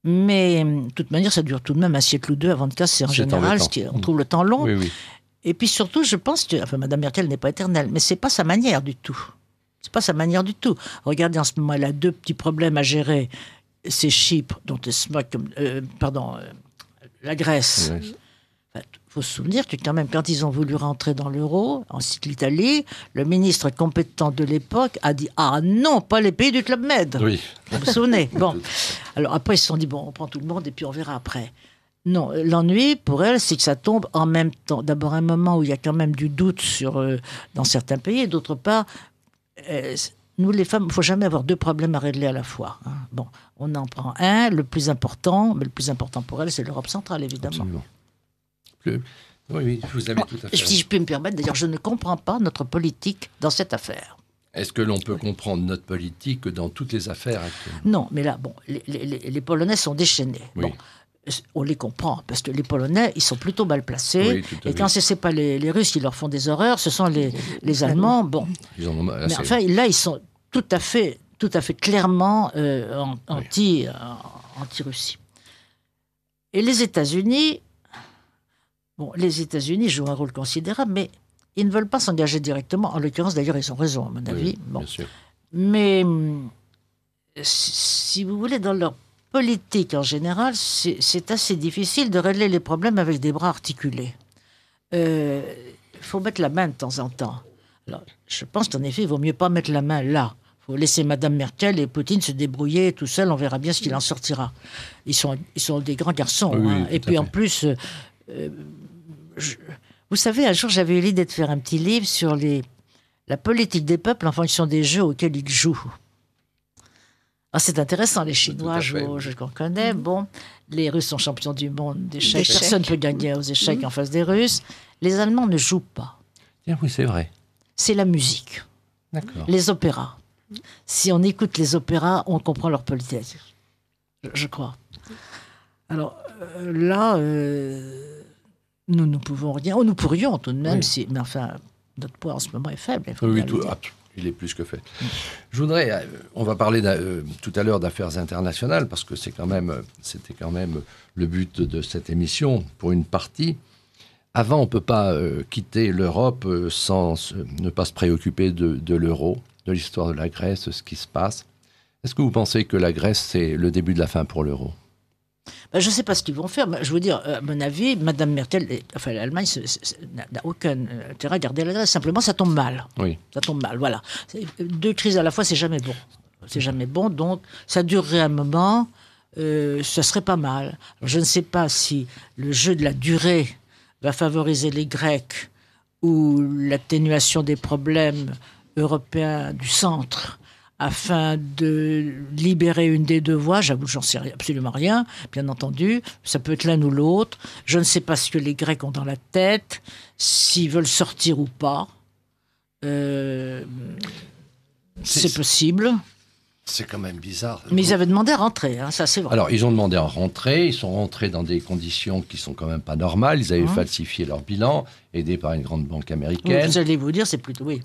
Mais, de toute manière, ça dure tout de même un siècle ou deux avant de casser. En général, on trouve le temps long. Oui. Et puis surtout, je pense que... Enfin, Madame Merkel n'est pas éternelle, mais c'est pas sa manière du tout. C'est pas sa manière du tout. Regardez, en ce moment, elle a deux petits problèmes à gérer. C'est Chypre, dont elle se moque comme... la Grèce. Oui. Il faut se souvenir que quand même, quand ils ont voulu rentrer dans l'euro, ensuite l'Italie, le ministre compétent de l'époque a dit « Ah non, pas les pays du Club Med !» Oui. Vous vous souvenez? Bon. Alors après, ils se sont dit « Bon, on prend tout le monde et puis on verra après. » Non, l'ennui pour elle, c'est que ça tombe en même temps. D'abord, un moment où il y a quand même du doute dans certains pays, et d'autre part, nous les femmes, il ne faut jamais avoir deux problèmes à régler à la fois. Hein. Bon, on en prend un, le plus important, mais le plus important pour elle, c'est l'Europe centrale, évidemment. Absolument. Oui, vous avez tout à fait. Si je peux me permettre, d'ailleurs, je ne comprends pas notre politique dans cette affaire. Est-ce que l'on peut comprendre notre politique dans toutes les affaires actuelles? Non, mais là, bon, les Polonais sont déchaînés. Oui. Bon, on les comprend, parce que les Polonais, ils sont plutôt mal placés. Oui, tout à et fait. quand ce n'est pas les Russes qui leur font des horreurs, ce sont les Allemands. Bon. Mais enfin, là, ils sont tout à fait clairement anti-Russie. Et les États-Unis... Bon, les États-Unis jouent un rôle considérable, mais ils ne veulent pas s'engager directement. En l'occurrence, d'ailleurs, ils ont raison, à mon avis. Oui, bon. bien sûr. Mais, si vous voulez, dans leur politique en général, c'est assez difficile de régler les problèmes avec des bras articulés. Il faut mettre la main de temps en temps. Alors, je pense qu'en effet, il vaut mieux pas mettre la main là. Il faut laisser Madame Merkel et Poutine se débrouiller tout seul. On verra bien ce qu'il en sortira. Ils sont des grands garçons. Oui, hein. oui, Et puis, en plus... vous savez, un jour, j'avais eu l'idée de faire un petit livre sur la politique des peuples en fonction des jeux auxquels ils jouent. Alors, c'est intéressant, les Chinois jouent aux jeux qu'on connaît. Bon, les Russes sont champions du monde d'échecs. Personne ne peut gagner aux échecs en face des Russes. Les Allemands ne jouent pas. Oui, c'est vrai. C'est la musique. D'accord. Les opéras. Si on écoute les opéras, on comprend leur politique. Je crois. Alors, là... nous ne pouvons rien. Nous pourrions tout de même, oui. Mais enfin, notre poids en ce moment est faible. Oui, il est plus que fait. Je voudrais, on va parler tout à l'heure d'affaires internationales, parce que c'était quand même le but de cette émission, pour une partie. Avant, on ne peut pas quitter l'Europe sans ne pas se préoccuper de l'euro, de l'histoire de la Grèce, de ce qui se passe. Est-ce que vous pensez que la Grèce, c'est le début de la fin pour l'euro? Je ne sais pas ce qu'ils vont faire. Mais je veux dire, à mon avis, Madame Merkel, enfin l'Allemagne n'a aucun intérêt à garder la Grèce. Simplement, ça tombe mal. Oui. Ça tombe mal, voilà. Deux crises à la fois, c'est jamais bon. C'est jamais bon, donc ça durerait un moment, ça serait pas mal. Alors, je ne sais pas si le jeu de la durée va favoriser les Grecs ou l'atténuation des problèmes européens du centre afin de libérer une des deux voies. J'avoue, j'en sais absolument rien, bien entendu. Ça peut être l'un ou l'autre. Je ne sais pas ce que les Grecs ont dans la tête, s'ils veulent sortir ou pas. C'est possible. C'est quand même bizarre. Mais ils avaient demandé à rentrer, hein, ça c'est vrai. Alors, ils ont demandé à rentrer, ils sont rentrés dans des conditions qui sont quand même pas normales. Ils avaient falsifié leur bilan, aidés par une grande banque américaine. Vous allez vous dire, c'est plutôt... Oui.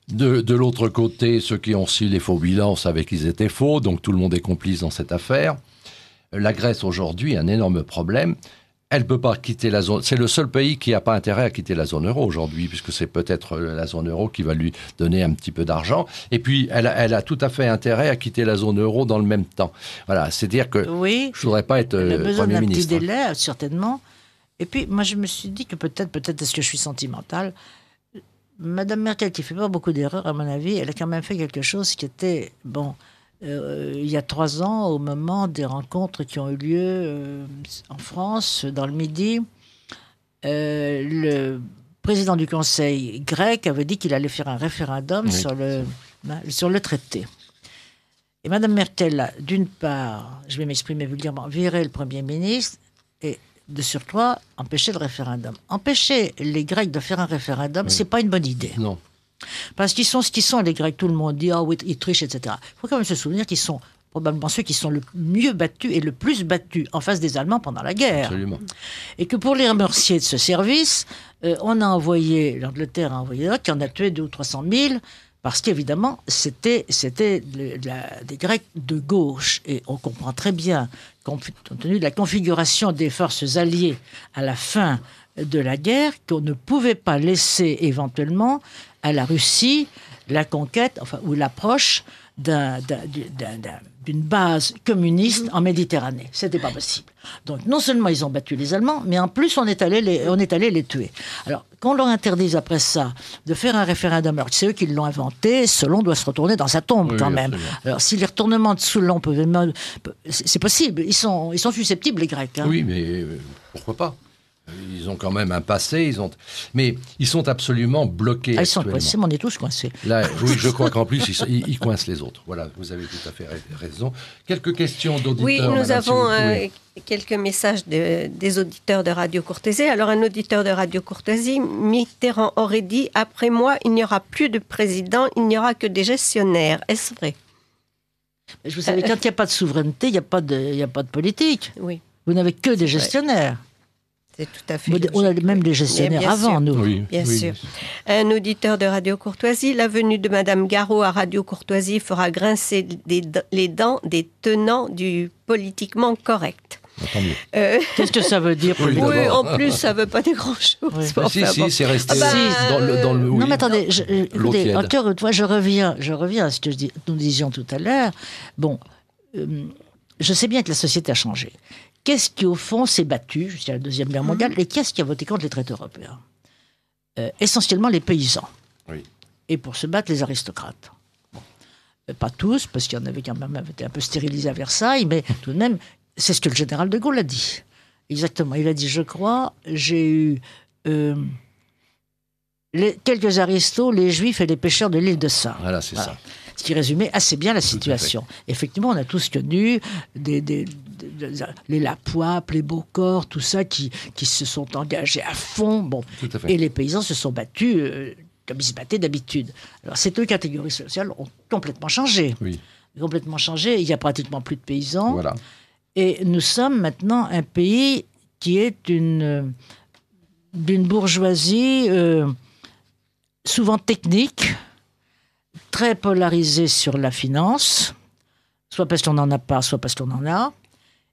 De l'autre côté, ceux qui ont reçu les faux bilans savaient qu'ils étaient faux, donc tout le monde est complice dans cette affaire. La Grèce, aujourd'hui, a un énorme problème. elle ne peut pas quitter la zone. C'est le seul pays qui n'a pas intérêt à quitter la zone euro aujourd'hui, puisque c'est peut-être la zone euro qui va lui donner un petit peu d'argent. Et puis, elle a tout à fait intérêt à quitter la zone euro dans le même temps. Voilà, c'est-à-dire que je ne voudrais pas être Premier ministre. Elle a besoin d'un petit délai, certainement. Et puis, moi, je me suis dit que peut-être est-ce que je suis sentimentale, Madame Merkel, qui ne fait pas beaucoup d'erreurs, à mon avis, elle a quand même fait quelque chose qui était, il y a 3 ans, au moment des rencontres qui ont eu lieu en France, dans le Midi, le président du Conseil grec avait dit qu'il allait faire un référendum sur le traité. Et Madame Merkel a, d'une part, je vais m'exprimer vulgairement, viré le Premier ministre et de surcroît empêché le référendum. Empêcher les Grecs de faire un référendum, c'est pas une bonne idée. Non. Parce qu'ils sont ce qu'ils sont, les Grecs. Tout le monde dit, oui, ils trichent, etc. Il faut quand même se souvenir qu'ils sont probablement ceux qui sont le mieux battus et le plus battus en face des Allemands pendant la guerre. Absolument. Et que pour les remercier de ce service, l'Angleterre a envoyé qui en a tué 200 ou 300 000, parce qu'évidemment, c'était des Grecs de gauche. Et on comprend très bien, compte tenu de la configuration des forces alliées à la fin de la guerre, qu'on ne pouvait pas laisser éventuellement à la Russie la conquête, ou l'approche d'une base communiste en Méditerranée. C'était pas possible. Donc non seulement ils ont battu les Allemands, mais en plus on est allé les tuer. Alors qu'on leur interdise après ça de faire un référendum, alors que c'est eux qui l'ont inventé, Solon doit se retourner dans sa tombe quand même. Absolument. Alors si les retournements de Solon peuvent... C'est possible, ils sont susceptibles les Grecs. Hein. Oui, mais pourquoi pas ? Ils ont quand même un passé, mais ils sont absolument bloqués. Ils sont coincés, mais on est tous coincés. Là, oui, je crois qu'en plus, ils coincent les autres. Voilà, vous avez tout à fait raison. Quelques questions d'auditeurs. Oui, nous avons quelques messages des auditeurs de Radio Courtoisie. Alors, un auditeur de Radio Courtoisie, Mitterrand aurait dit « Après moi, il n'y aura plus de président, il n'y aura que des gestionnaires ». Est-ce vrai ? Vous savez, quand il n'y a pas de souveraineté, il n'y a pas de politique. Oui. Vous n'avez que des gestionnaires. C'est tout à fait on a même des gestionnaires avant, nous. Oui, bien sûr. Un auditeur de Radio Courtoisie, la venue de Madame Garot à Radio Courtoisie fera grincer les dents des tenants du politiquement correct. Qu'est-ce que ça veut dire pour lui ? Oui, en plus, ça ne veut pas dire grand-chose. Oui. Si, c'est resté dans le... Non, mais attendez, écoutez, encore une fois, je reviens à ce que nous disions tout à l'heure. Je sais bien que la société a changé. Qu'est-ce qui, au fond, s'est battu jusqu'à la Deuxième Guerre mondiale et qu'est-ce qui a voté contre les traités européens ? Essentiellement les paysans. Oui. Et pour se battre, les aristocrates. Pas tous, parce qu'il y en avait quand même été un peu stérilisés à Versailles, mais tout de même, c'est ce que le général de Gaulle a dit. Exactement. Il a dit, je crois, j'ai eu quelques aristos, les juifs et les pêcheurs de l'île de Sein. Voilà, c'est ça. Ce qui résumait assez bien la situation. Effectivement, on a tous connu les Lapoipe, les Beaucorps, tout ça, qui se sont engagés à fond. Et les paysans se sont battus comme ils se battaient d'habitude. Alors, ces deux catégories sociales ont complètement changé. Oui. Complètement changé. Il n'y a pratiquement plus de paysans. Voilà. Et nous sommes maintenant un pays qui est d'une bourgeoisie souvent technique, très polarisée sur la finance, soit parce qu'on n'en a pas, soit parce qu'on en a.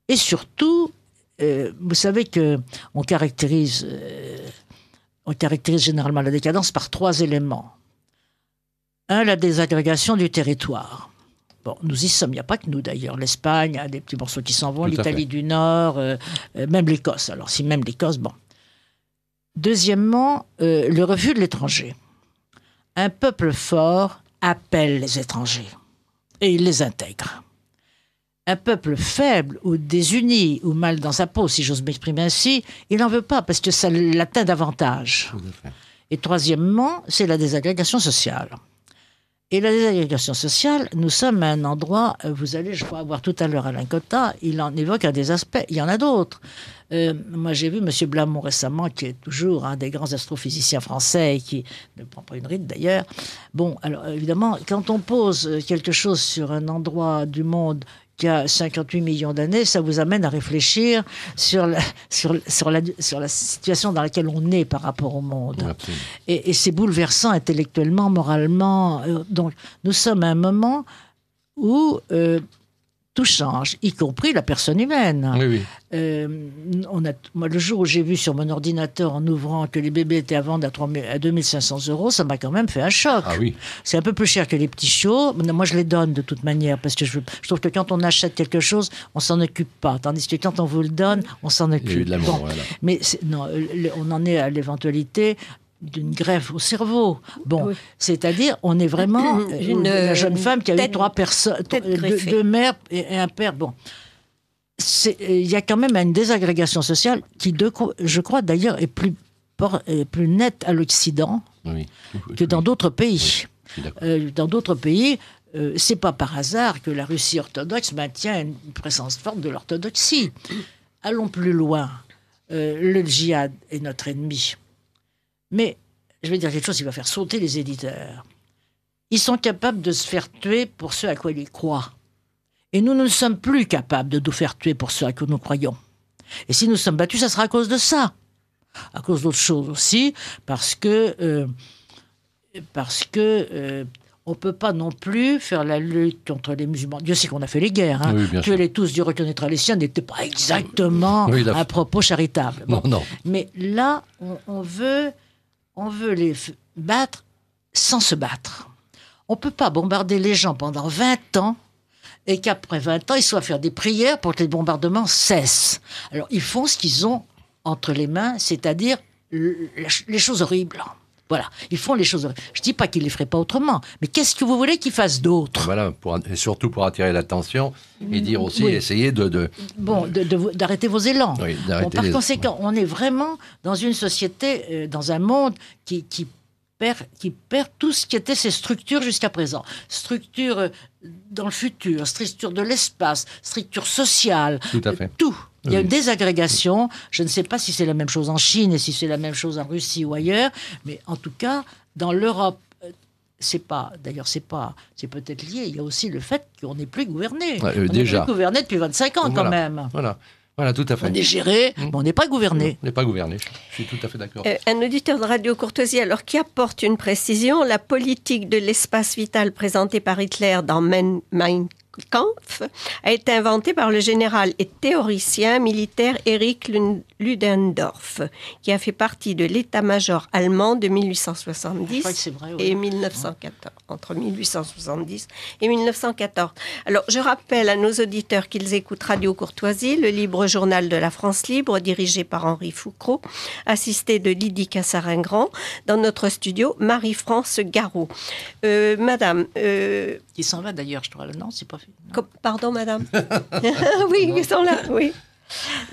Et surtout, vous savez qu'on caractérise généralement la décadence par 3 éléments. 1, la désagrégation du territoire. Bon, nous y sommes, il n'y a pas que nous d'ailleurs. L'Espagne a des petits morceaux qui s'en vont, l'Italie du Nord, même l'Écosse. Alors si même l'Écosse, bon. Deuxièmement, le refus de l'étranger. Un peuple fort appelle les étrangers et il les intègre. Un peuple faible ou désuni ou mal dans sa peau, si j'ose m'exprimer ainsi, il n'en veut pas parce que ça l'atteint davantage. Et troisièmement, c'est la désagrégation sociale. Et la désagrégation sociale, nous sommes à un endroit, vous allez, je crois, voir tout à l'heure Alain Cotta, il en évoque un des aspects, il y en a d'autres. Moi, j'ai vu M. Blamont récemment, qui est toujours un des grands astrophysiciens français, et qui ne prend pas une ride d'ailleurs. Bon, alors évidemment, quand on pose quelque chose sur un endroit du monde qui a 58 millions d'années, ça vous amène à réfléchir sur la situation dans laquelle on est par rapport au monde. Et c'est bouleversant intellectuellement, moralement. Donc, nous sommes à un moment où tout change, y compris la personne humaine. Oui. Moi, le jour où j'ai vu sur mon ordinateur, en ouvrant, que les bébés étaient à vendre à 2500 €, ça m'a quand même fait un choc. Ah oui. C'est un peu plus cher que les petits chiots. Moi, je les donne de toute manière, parce que je trouve que quand on achète quelque chose, on s'en occupe pas. Tandis que quand on vous le donne, on s'en occupe. Évidemment, voilà. Mais on en est à l'éventualité d'une greffe au cerveau. Bon, oui. C'est-à-dire, on est vraiment la jeune femme qui a eu 3 personnes, 2 mères et un père. Bon, il y a quand même une désagrégation sociale qui, je crois d'ailleurs, est plus nette à l'Occident que dans d'autres pays. Oui, dans d'autres pays, c'est pas par hasard que la Russie orthodoxe maintient une présence forte de l'orthodoxie. Allons plus loin. Le djihad est notre ennemi. Mais je vais dire quelque chose qui va faire sauter les éditeurs. Ils sont capables de se faire tuer pour ce à quoi ils croient. Et nous ne sommes plus capables de nous faire tuer pour ce à quoi nous croyons. Et si nous sommes battus, ça sera à cause de ça. À cause d'autres choses aussi, parce que on ne peut pas non plus faire la lutte contre les musulmans. Dieu sait qu'on a fait les guerres. Hein. Oui, tuez-les tous, Dieu reconnaîtra les siens, n'était pas exactement un propos charitable. Bon. Non. Mais là, on veut les battre sans se battre. On ne peut pas bombarder les gens pendant 20 ans et qu'après 20 ans, ils soient à faire des prières pour que les bombardements cessent. Alors, ils font ce qu'ils ont entre les mains, c'est-à-dire les choses horribles. Voilà, ils font les choses horribles. Je ne dis pas qu'ils ne les feraient pas autrement, mais qu'est-ce que vous voulez qu'ils fassent d'autre ? Voilà, et surtout pour attirer l'attention et dire aussi, essayez d'arrêter vos élans. Oui, par conséquent, on est vraiment dans une société, dans un monde qui perd tout ce qui était ses structures jusqu'à présent. Structure dans le futur, structure de l'espace, structure sociale. Tout à fait. Tout. Il y a une désagrégation. Je ne sais pas si c'est la même chose en Chine et si c'est la même chose en Russie ou ailleurs, mais en tout cas, dans l'Europe, c'est peut-être lié. Il y a aussi le fait qu'on n'est plus gouverné. On n'est plus gouverné depuis 25 ans quand même. Voilà, tout à fait. On est géré, mais on n'est pas gouverné. On n'est pas gouverné, je suis tout à fait d'accord. Un auditeur de Radio Courtoisie, alors, qui apporte une précision, la politique de l'espace vital présentée par Hitler dans Mein Kampf a été inventée par le général et théoricien militaire Erich Ludendorff, qui a fait partie de l'état-major allemand de 1870 et 1914, entre 1870 et 1914. Alors, je rappelle à nos auditeurs qu'ils écoutent Radio Courtoisie, le libre journal de la France libre, dirigé par Henri Foucrault, assisté de Lydie Cassarin-Grand, dans notre studio, Marie-France Garot. Madame... Qui s'en va d'ailleurs, je crois. Non, c'est pas fait. Pardon, madame. Oui, ils sont là, oui.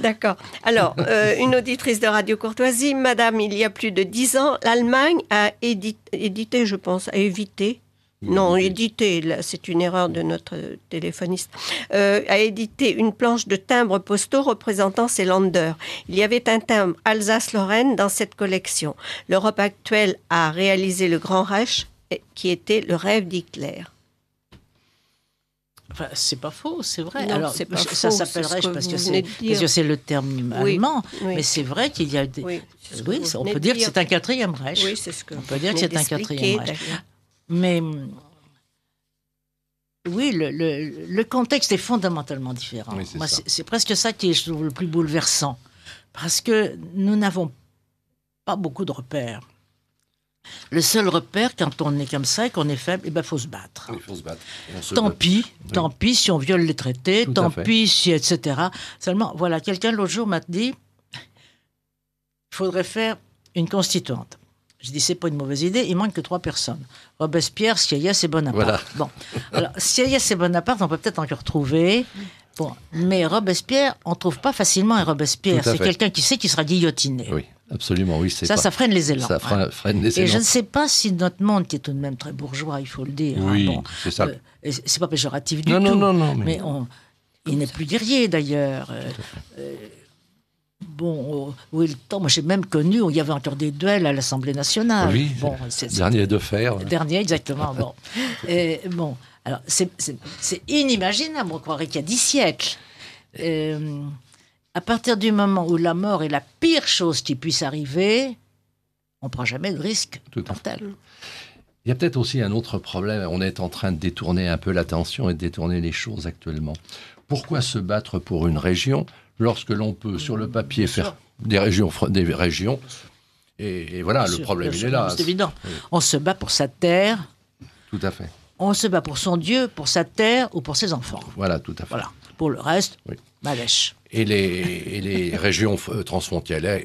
D'accord. Alors, une auditrice de Radio Courtoisie, madame, il y a plus de 10 ans, l'Allemagne a édité, je pense, a évité. Non, édité, c'est une erreur de notre téléphoniste, a édité une planche de timbres postaux représentant ces Länder. Il y avait un timbre Alsace-Lorraine dans cette collection. L'Europe actuelle a réalisé le Grand Reich, qui était le rêve d'Hitler. Enfin, c'est pas faux, c'est vrai. Non, alors, ça s'appellerait, parce que c'est le terme allemand, mais c'est vrai qu'il y a des... Oui, on peut dire que c'est un quatrième Reich. Oui, c'est ce que on peut dire que c'est un quatrième Reich. Mais oui, le contexte est fondamentalement différent. Oui, moi, c'est presque ça qui est, je trouve, le plus bouleversant. Parce que nous n'avons pas beaucoup de repères. Le seul repère, quand on est comme ça et qu'on est faible, il faut se battre. Il faut se battre. Tant pis si on viole les traités, tant pis si, etc. Seulement, voilà, quelqu'un l'autre jour m'a dit, il faudrait faire une constituante. Je dis, c'est pas une mauvaise idée, il manque que 3 personnes. Robespierre, Sieyès et Bonaparte. Voilà. Bon, alors, Sieyès et Bonaparte, on peut peut-être encore trouver. Bon, mais Robespierre, on ne trouve pas facilement un Robespierre. C'est quelqu'un qui sait qu'il sera guillotiné. Oui, absolument, oui. Ça freine les élans. Ça freine les élans. Et je ne sais pas si notre monde, qui est tout de même très bourgeois, il faut le dire. Oui, c'est ça. C'est pas péjoratif du tout. Non. Mais il n'est plus guerrier, d'ailleurs. Bon, où est le temps ? Moi, j'ai même connu où il y avait encore des duels à l'Assemblée nationale. Oui, dernier de fer. Dernier, exactement. Bon. Bon. Alors, c'est inimaginable, on croirait qu'il y a 10 siècles. À partir du moment où la mort est la pire chose qui puisse arriver, on ne prend jamais de risque mortel. Il y a peut-être aussi un autre problème. On est en train de détourner un peu l'attention et de détourner les choses actuellement. Pourquoi se battre pour une région lorsque l'on peut, sur le papier, faire des régions et voilà, le problème, il est là. C'est évident. Oui. On se bat pour sa terre. Tout à fait. On se bat pour son Dieu, pour sa terre ou pour ses enfants. Voilà, tout à fait. Voilà. Pour le reste, Oui. malèche. Et les régions transfrontalières,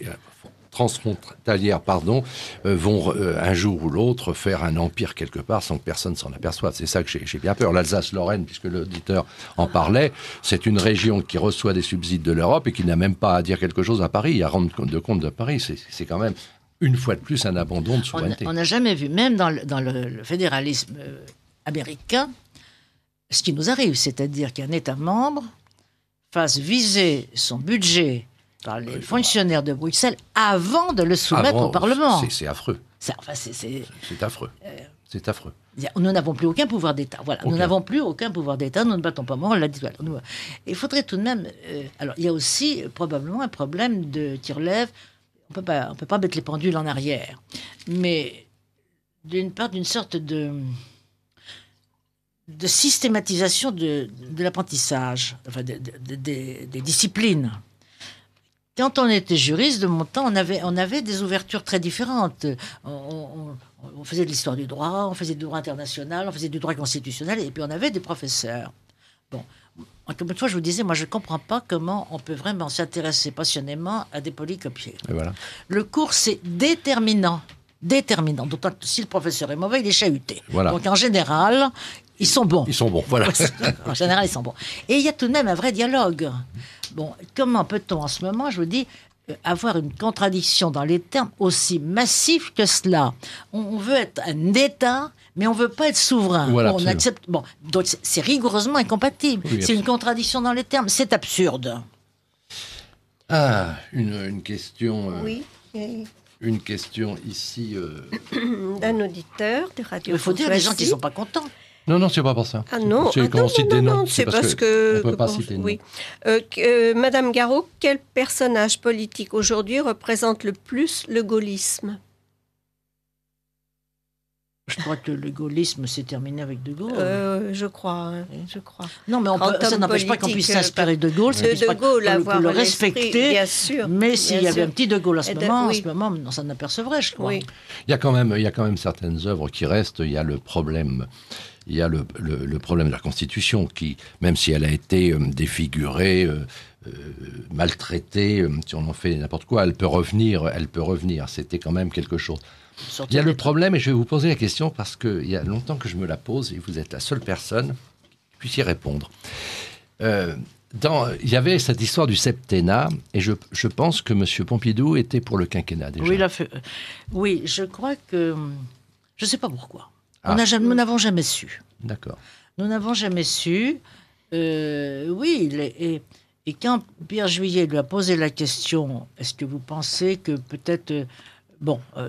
vont un jour ou l'autre faire un empire quelque part sans que personne s'en aperçoive. C'est ça que j'ai bien peur. L'Alsace-Lorraine, puisque l'auditeur en parlait, c'est une région qui reçoit des subsides de l'Europe et qui n'a même pas à dire quelque chose à Paris, à rendre compte de Paris. C'est quand même, une fois de plus, un abandon de souveraineté. On n'a jamais vu, même dans le fédéralisme américain, ce qui nous arrive, c'est-à-dire qu'un État membre fasse viser son budget par les fonctionnaires de Bruxelles avant de le soumettre au Parlement. C'est affreux. C'est affreux. C'est affreux. Nous n'avons plus aucun pouvoir d'État. Voilà, nous n'avons plus aucun pouvoir d'État. Nous ne battons pas mort. On l'a dit. Voilà, il faudrait tout de même. Alors, il y a aussi probablement un problème qui relève. On peut pas mettre les pendules en arrière, mais d'une sorte de systématisation de l'apprentissage, enfin des disciplines. Quand on était juriste de mon temps, on avait des ouvertures très différentes. On faisait de l'histoire du droit, on faisait du droit international, on faisait du droit constitutionnel, et puis on avait des professeurs. Bon, comme une fois, je vous disais, moi, je ne comprends pas comment on peut vraiment s'intéresser passionnément à des polycopiés. Et voilà. Le cours, c'est déterminant. D'autant que si le professeur est mauvais, il est chahuté. Voilà. Donc, en général, ils sont bons. Ils sont bons, voilà. En général, ils sont bons. Et il y a tout de même un vrai dialogue. Bon, comment peut-on en ce moment, je vous dis, avoir une contradiction dans les termes aussi massifs que cela? On veut être un État, mais on ne veut pas être souverain. Voilà, on accepte. Bon, donc c'est rigoureusement incompatible. Oui, c'est une contradiction dans les termes. C'est absurde. Ah, une question. Oui. Une question ici. D'un auditeur de Radio. Il faut dire des gens qui ne sont pas contents. Non, c'est pas pour ça. Ah non, c'est parce que... On peut pas citer de nom. Oui. Madame Garot, quel personnage politique aujourd'hui représente le plus le gaullisme? Je crois que le gaullisme s'est terminé avec De Gaulle. Je crois. Non, mais ça n'empêche pas qu'on puisse s'inspirer de Gaulle. De Gaulle, avoir le respecter. Bien sûr. Mais s'il y avait un petit De Gaulle en ce moment, non, ça n'apercevrait, je crois. Oui. Il y a quand même certaines œuvres qui restent. Il y a le problème. Il y a le problème de la Constitution qui, même si elle a été défigurée, maltraitée, si on en fait n'importe quoi, elle peut revenir. C'était quand même quelque chose. Il y a le problème, et je vais vous poser la question parce qu'il y a longtemps que je me la pose et vous êtes la seule personne qui puisse y répondre. Il y avait cette histoire du septennat et je pense que M. Pompidou était pour le quinquennat déjà. Oui, il a fait. Oui, je crois que. Je ne sais pas pourquoi. Nous n'avons jamais su. D'accord. Nous n'avons jamais su. Oui, et quand Pierre Juillet lui a posé la question, est-ce que vous pensez que peut-être.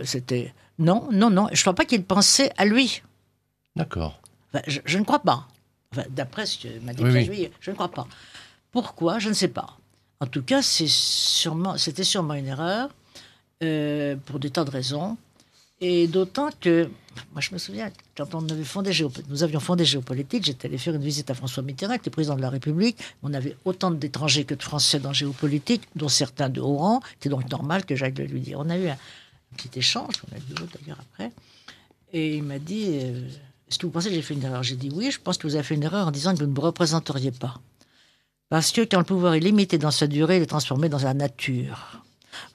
C'était... Non, je ne crois pas qu'il pensait à lui. D'accord. Enfin, je ne crois pas. Enfin, d'après ce que m'a dit Pierre Juillet, je ne crois pas. Pourquoi? Je ne sais pas. En tout cas, c'était sûrement une erreur, pour des tas de raisons. Et d'autant que, moi je me souviens, quand nous avions fondé Géopolitique, j'étais allé faire une visite à François Mitterrand, qui était président de la République. On avait autant d'étrangers que de Français dans Géopolitique, dont certains de haut rang. C'était donc normal que j'aille lui dire. On a eu un petit échange, on a eu d'autres d'ailleurs après. Et il m'a dit, est-ce que vous pensez que j'ai fait une erreur? J'ai dit oui, je pense que vous avez fait une erreur en disant que vous ne me représenteriez pas. Parce que quand le pouvoir est limité dans sa durée, il est transformé dans la nature.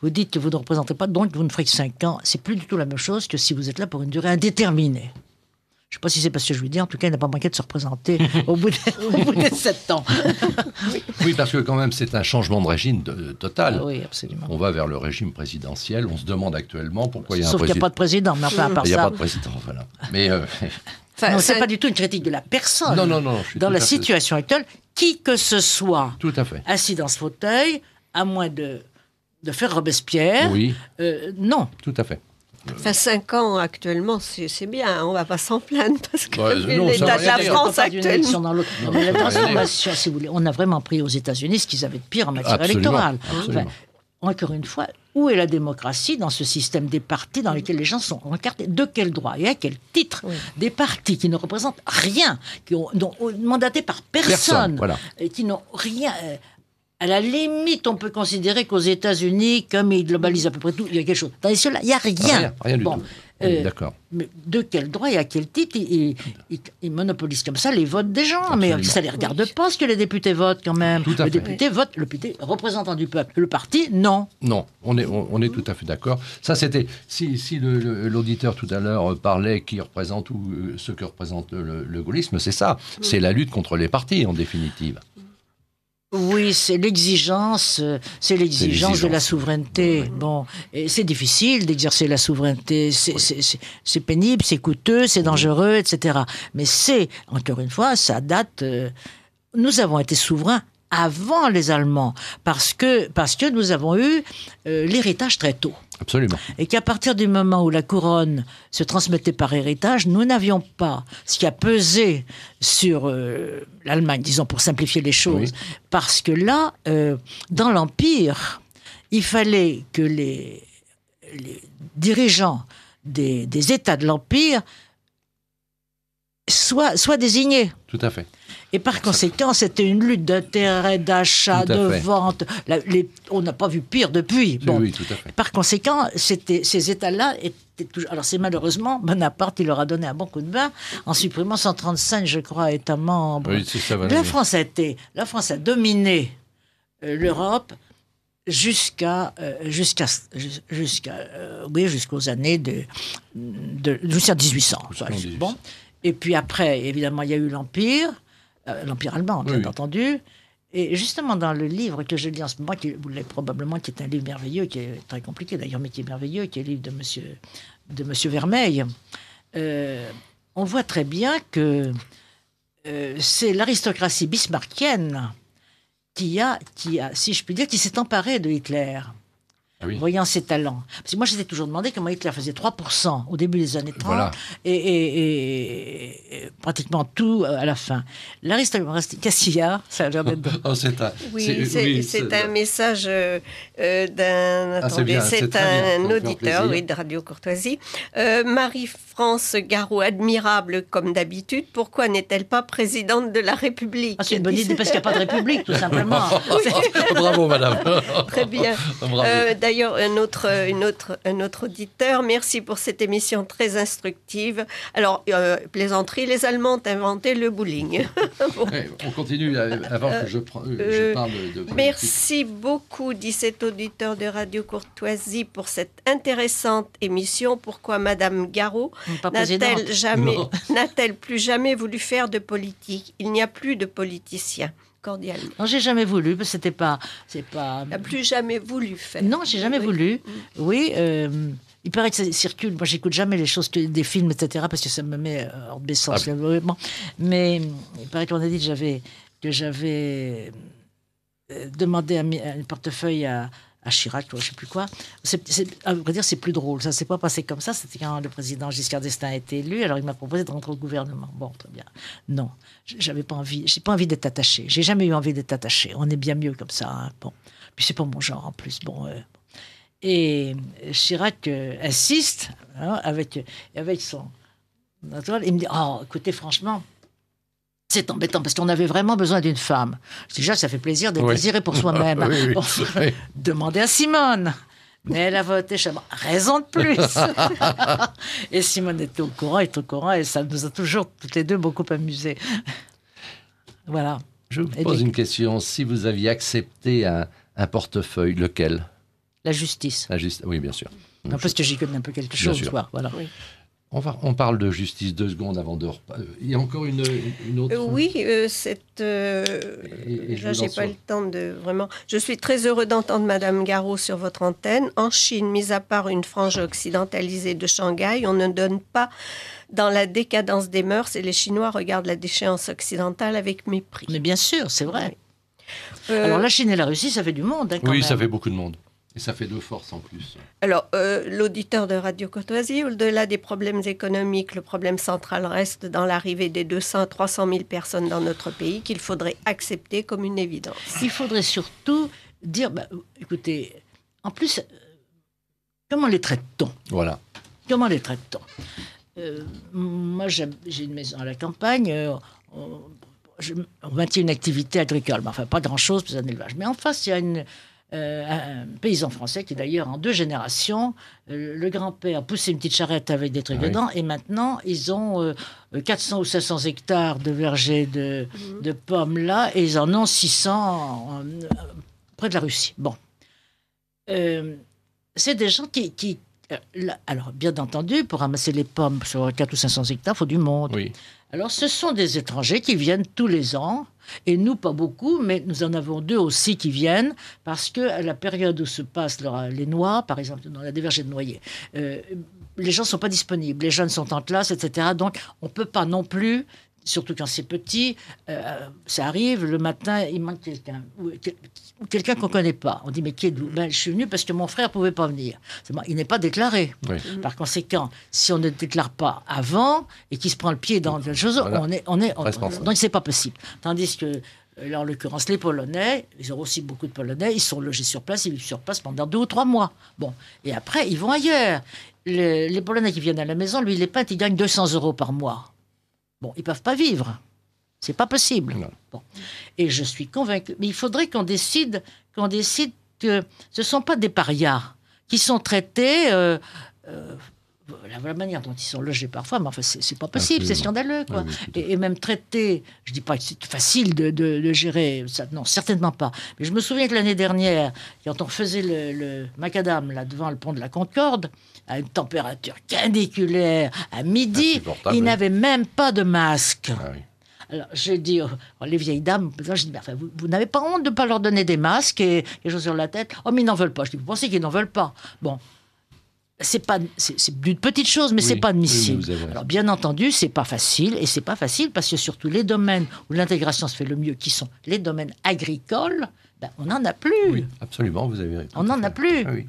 Vous dites que vous ne représentez pas, donc vous ne ferez que 5 ans. C'est plus du tout la même chose que si vous êtes là pour une durée indéterminée. Je ne sais pas si c'est parce que je lui dis, en tout cas, il n'a pas manqué de se représenter au bout de 7 ans. Oui, parce que quand même, c'est un changement de régime total. Oui, absolument. On va vers le régime présidentiel. On se demande actuellement pourquoi il y a un président. Sauf qu'il n'y a pas de président, mais enfin, à part ça... Il n'y a pas de président, voilà. Mais... non, ce n'est pas du tout une critique de la personne. Non. Dans la situation actuelle, qui que ce soit tout à fait. Assis dans ce fauteuil, à moins de faire Robespierre, oui. Non. Tout à fait. Enfin, 5 ans actuellement, c'est bien, on ne va pas s'en plaindre parce que non, l'état de la France actuellement. Dans l'autre. Mais la transformation, si vous voulez, on a vraiment pris aux États-Unis ce qu'ils avaient de pire en matière électorale. Absolument. Enfin, encore une fois, où est la démocratie dans ce système des partis dans lequel les gens sont encartés? De quel droit et à quel titre? Oui. Des partis qui ne représentent rien, mandatés par personne, voilà. et qui n'ont rien... à la limite, on peut considérer qu'aux États-Unis, comme ils globalisent à peu près tout, il y a quelque chose. Dans les ceux-là, il n'y a rien. Rien du tout. D'accord. Mais de quel droit et à quel titre ils monopolisent comme ça les votes des gens? Absolument. Mais ça ne les regarde pas ce que les députés votent quand même. Tout à Le fait. député vote, le député représentant du peuple. Le parti, non. Non, on est tout à fait d'accord. Ça, c'était si l'auditeur tout à l'heure parlait qui représente ou ce que représente le gaullisme, c'est ça. C'est la lutte contre les partis en définitive. Oui, c'est l'exigence de la souveraineté. Bon, et c'est difficile d'exercer la souveraineté. C'est pénible, c'est coûteux, c'est dangereux, etc. Mais encore une fois, ça date. Nous avons été souverains avant les Allemands parce que nous avons eu l'héritage très tôt. Absolument. Et qu'à partir du moment où la couronne se transmettait par héritage, nous n'avions pas ce qui a pesé sur l'Allemagne, disons pour simplifier les choses. Oui. Parce que là, dans l'Empire, il fallait que les dirigeants des États de l'Empire soient désignés. Tout à fait. Et par conséquent, c'était une lutte d'intérêt, d'achat, de vente. On n'a pas vu pire depuis. Bon. Oui, tout à fait. Par conséquent, ces États-là étaient toujours... Alors c'est malheureusement, Bonaparte, il leur a donné un bon coup de bain en supprimant 135, je crois, États membres. Oui, c'est ça, La France a dominé l'Europe jusqu'aux années jusqu'à 1800. Bon. Et puis après, évidemment, il y a eu l'Empire allemand, bien entendu. Et justement, dans le livre que je lis en ce moment, vous l'avez probablement, qui est un livre merveilleux, qui est très compliqué d'ailleurs, mais qui est merveilleux, qui est le livre de Monsieur Vermeil, on voit très bien que c'est l'aristocratie bismarckienne qui a, si je puis dire, qui s'est emparée de Hitler. Ah oui. Voyant ses talents. Parce que moi, j'étais toujours demandé comment Hitler faisait 3% au début des années 30 voilà. et pratiquement tout à la fin. L'aristocratie, qu'est-ce qu'il y a? Ça a l'air d'être... c'est un message d'un... Attendez, c'est un auditeur de Radio Courtoisie. Marie-France Garot, admirable comme d'habitude, pourquoi n'est-elle pas présidente de la République? C'est une bonne idée, parce qu'il n'y a pas de République, tout simplement. Bravo, madame. Très bien. D'ailleurs, un autre auditeur, merci pour cette émission très instructive. Alors, plaisanterie, les Allemands ont inventé le bowling. Bon. On continue avant que je parle de politique. Merci beaucoup, dit cet auditeur de Radio Courtoisie, pour cette intéressante émission. Pourquoi Madame Garot n'a-t-elle plus jamais voulu faire de politique? Il n'y a plus de politiciens. Cordialement. Non, j'ai jamais voulu, parce que c'est pas. N'a plus jamais voulu faire. Non, j'ai jamais voulu. Oui, il paraît que ça circule. Moi, j'écoute jamais les choses des films, etc., parce que ça me met hors de mes sens. Mais il paraît qu'on a dit que j'avais demandé un portefeuille à Chirac, je ne sais plus quoi. À vrai dire, c'est plus drôle. Ça ne s'est pas passé comme ça. C'était quand le président Giscard d'Estaing a été élu. Alors, il m'a proposé de rentrer au gouvernement. Bon, très bien. Non, j'avais pas envie. J'ai pas envie d'être attaché. J'ai jamais eu envie d'être attaché. On est bien mieux comme ça. Hein. Bon. Puis c'est pas mon genre en plus. Bon. Et Chirac insiste avec son... Il me dit, écoutez, franchement... C'est embêtant parce qu'on avait vraiment besoin d'une femme. Déjà, ça fait plaisir d'être désiré pour soi-même. Oui. Demandez à Simone. Mais elle a voté chez moi. Raison de plus. Et Simone était au courant, et ça nous a toujours, toutes les deux, beaucoup amusés. Voilà. Je vous pose une question. Si vous aviez accepté un portefeuille, lequel? La justice. Oui, bien sûr. Non, parce que j'y connais un peu quelque chose. Voilà. Oui. On parle de justice 2 secondes avant de reparler. Il y a encore une autre... Oui, là, j'ai pas le temps de vraiment... Je suis très heureux d'entendre Madame Garot sur votre antenne. En Chine, mis à part une frange occidentalisée de Shanghai, on ne donne pas dans la décadence des mœurs et les Chinois regardent la déchéance occidentale avec mépris. Mais bien sûr, c'est vrai. Alors la Chine et la Russie, ça fait du monde. Quand même. Ça fait beaucoup de monde. Et ça fait de force en plus. Alors, l'auditeur de Radio Courtoisie, au-delà des problèmes économiques, le problème central reste dans l'arrivée des 200 à 300 000 personnes dans notre pays qu'il faudrait accepter comme une évidence. Il faudrait surtout dire, écoutez, en plus, comment les traite-t-on? Voilà. Comment les traite-t-on? Moi, j'ai une maison à la campagne. On maintient une activité agricole, mais enfin pas grand-chose, c'est un élevage. Mais en face, il y a un paysan français qui, d'ailleurs, en 2 générations, le grand-père a poussé une petite charrette avec des trucs dedans, et maintenant, ils ont 400 ou 500 hectares de vergers de pommes là, et ils en ont 600 près de la Russie. Bon. C'est des gens qui alors, bien entendu, pour ramasser les pommes sur 400 ou 500 hectares, il faut du monde. Oui. Alors, ce sont des étrangers qui viennent tous les ans, et nous, pas beaucoup, mais nous en avons 2 aussi qui viennent, parce qu'à la période où se passent les noix, par exemple, dans la dévergée de noyer, les gens ne sont pas disponibles, les jeunes sont en classe, etc. Donc, on ne peut pas non plus, surtout quand c'est petit, ça arrive, le matin, il manque quelqu'un, ou quelqu'un qu'on ne connaît pas. On dit, mais qui êtes-vous? Je suis venu parce que mon frère ne pouvait pas venir. Il n'est pas déclaré. Oui. Par conséquent, si on ne déclare pas avant et qu'il se prend le pied dans quelque chose, voilà. Donc, ce n'est pas possible. Tandis que, là, en l'occurrence, les Polonais, ils ont aussi beaucoup de Polonais, ils sont logés sur place, ils vivent sur place pendant 2 ou 3 mois. Bon. Et après, ils vont ailleurs. Les Polonais qui viennent à la maison, lui, les peintres, ils gagnent 200 € par mois. Bon, ils ne peuvent pas vivre. C'est pas possible. Bon. Et je suis convaincue. Mais il faudrait qu'on décide que ce ne sont pas des parias qui sont traités... la manière dont ils sont logés parfois, mais enfin, c'est pas possible, c'est scandaleux, quoi. Oui, et même traités, je dis pas que c'est facile de gérer ça, non, certainement pas. Mais je me souviens que l'année dernière, quand on faisait le macadam là devant le pont de la Concorde, à une température caniculaire, à midi, ils n'avaient même pas de masque. Ah, oui. Alors, j'ai dit, les vieilles dames, je dis, enfin, vous n'avez pas honte de ne pas leur donner des masques et quelque chose sur la tête? Oh, mais ils n'en veulent pas. Je dis, vous pensez qu'ils n'en veulent pas? Bon. C'est d'une petite chose, mais c'est pas admissible. Oui, alors, bien entendu, c'est pas facile, et c'est pas facile parce que surtout les domaines où l'intégration se fait le mieux, qui sont les domaines agricoles, on n'en a plus. Oui, absolument, vous avez raison. On n'en a plus. Ah, oui.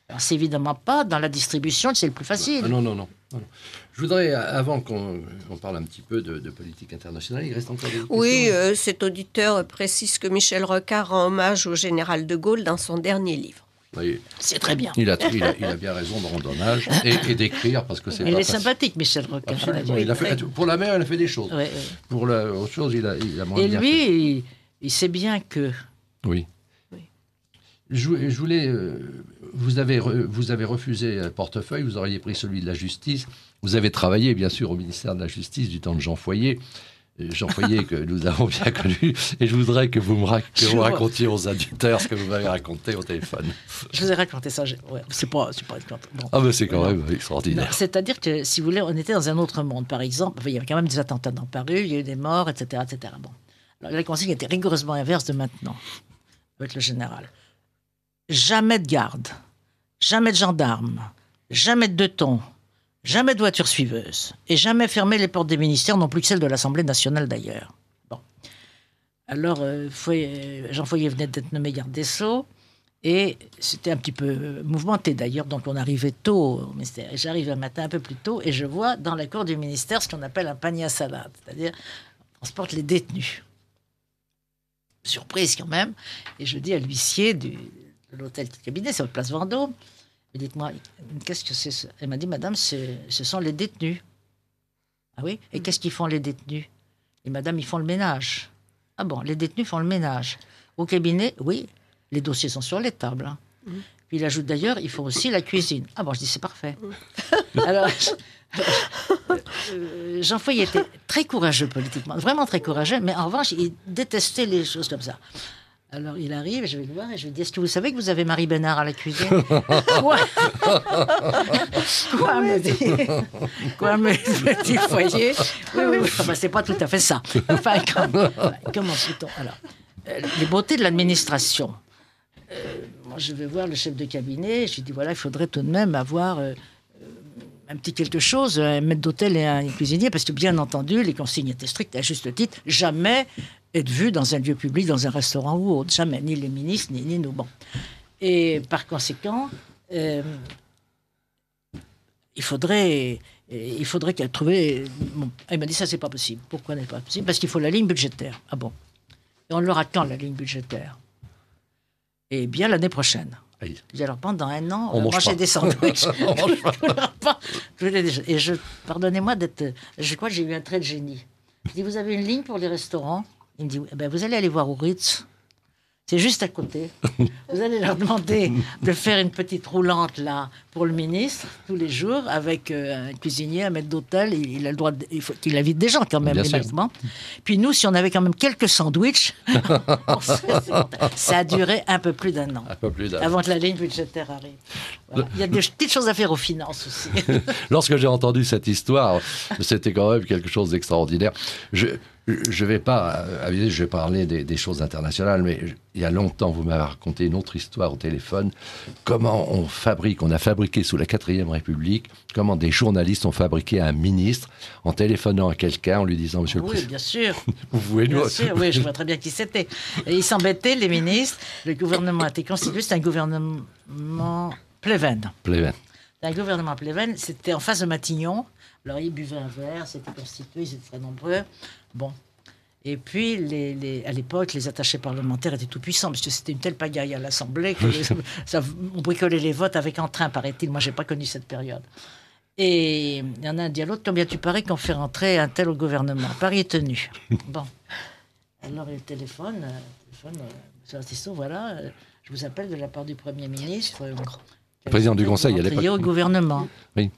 Alors, c'est évidemment pas dans la distribution, c'est le plus facile. Non. Je voudrais, avant qu'on parle un petit peu de politique internationale, il reste encore des questions. Oui, cet auditeur précise que Michel Rocard rend hommage au général de Gaulle dans son dernier livre. Oui. C'est très bien. Il a bien raison de rendre hommage et d'écrire parce que c'est pas facile. Il est sympathique, Michel Rocard. Pour la mer, il a fait des choses. Oui. Pour l'autre chose, il a moins bien fait. Et lui, il sait bien que... Oui. Je voulais... Vous avez refusé un portefeuille, vous auriez pris celui de la justice. Vous avez travaillé, bien sûr, au ministère de la Justice du temps de Jean Foyer. Jean Foyer, que nous avons bien connu, et je voudrais que vous racontiez aux auditeurs ce que vous m'avez raconté au téléphone. Je vous ai raconté ça, c'est pas bon. Ah, mais c'est quand même extraordinaire. C'est-à-dire que, si vous voulez, on était dans un autre monde. Par exemple, il y avait quand même des attentats dans Paris, il y a eu des morts, etc. Bon. Alors, la consigne était rigoureusement inverse de maintenant, avec le général. Jamais de garde, jamais de gendarmes, jamais de deux-tons, jamais de voiture suiveuse, et jamais fermer les portes des ministères, non plus que celles de l'Assemblée nationale d'ailleurs. Bon. Alors, Jean Foyer venait d'être nommé garde des Sceaux, et c'était un petit peu mouvementé d'ailleurs, donc on arrivait tôt au ministère. Et j'arrive un matin un peu plus tôt, et je vois dans la cour du ministère ce qu'on appelle un panier à salade, c'est-à-dire on transporte les détenus. Surprise quand même, et je dis à l'huissier de l'hôtel de cabinet, c'est votre place Vendôme, et dites-moi, qu'est-ce que c'est ça? Elle m'a dit, madame, ce sont les détenus. Ah oui? Et qu'est-ce qu'ils font, les détenus? Et madame, ils font le ménage. Ah bon, les détenus font le ménage. Au cabinet, oui, les dossiers sont sur les tables. Hein. Puis il ajoute d'ailleurs, ils font aussi la cuisine. Ah bon, je dis, c'est parfait. Alors, Jean Foyer était très courageux politiquement, vraiment très courageux, mais en revanche, il détestait les choses comme ça. Alors, il arrive, je vais le voir, et je lui dis, est-ce que vous savez que vous avez Marie Bénard à la cuisine? Quoi? Quoi, me dit petit Foyer? Oui. Enfin, c'est pas tout à fait ça. Enfin, comment peut-on? Alors, les beautés de l'administration. Moi, je vais voir le chef de cabinet, je lui dis, voilà, il faudrait tout de même avoir... un petit quelque chose, un maître d'hôtel et un cuisinier, parce que bien entendu, les consignes étaient strictes, à juste titre, jamais être vu dans un lieu public, dans un restaurant ou autre, jamais, ni les ministres, ni nous. Bon. Et par conséquent, il faudrait qu'elle trouve... Bon. Elle m'a dit, ça, c'est pas possible. Pourquoi n'est pas possible? Parce qu'il faut la ligne budgétaire. Ah bon? Et on l'aura quand, la ligne budgétaire? Eh bien, l'année prochaine. Aïe. Je dis, alors pendant 1 an, On on mange mangeait pas. des sandwichs. On mange pas. Et pardonnez-moi d'être... Je crois que j'ai eu un trait de génie. Je dis, vous avez une ligne pour les restaurants? Il me dit, eh ben, vous allez aller voir au Ritz. C'est juste à côté. Vous allez leur demander de faire une petite roulante là pour le ministre tous les jours avec un cuisinier, un maître d'hôtel. Il a le droit, il faut qu'il invite des gens quand même, Bien sûr. évidemment. Puis nous, si on avait quand même quelques sandwichs, ça a duré un peu plus d'1 an. Un peu plus d'un. Avant que la ligne budgétaire arrive. Voilà. Il y a des petites choses à faire aux finances aussi. Lorsque j'ai entendu cette histoire, c'était quand même quelque chose d'extraordinaire. Je vais pas je vais parler des choses internationales, mais il y a longtemps, vous m'avez raconté une autre histoire au téléphone. Comment on a fabriqué sous la 4e République, comment des journalistes ont fabriqué un ministre en téléphonant à quelqu'un, en lui disant, Monsieur le Oui, Président, bien sûr. vous pouvez nous... Bien sûr, oui, je vois très bien qui c'était. Et ils s'embêtaient, les ministres. Le gouvernement a été constitué, c'est un gouvernement Pleven. Pleven. Un gouvernement Pleven, c'était en face de Matignon. Alors, ils buvaient un verre, c'était constitué, ils étaient très nombreux. Bon. Et puis, à l'époque, les attachés parlementaires étaient tout puissants, parce que c'était une telle pagaille à l'Assemblée que on bricolait les votes avec entrain, paraît-il. Moi, je n'ai pas connu cette période. Et il y en a un dit à l'autre, combien tu parais qu'on fait rentrer un tel au gouvernement? Paris est tenu. Bon. Alors, il téléphone, monsieur Artisto, voilà, je vous appelle de la part du Premier ministre. Président du Conseil à l'époque. Au gouvernement. Oui.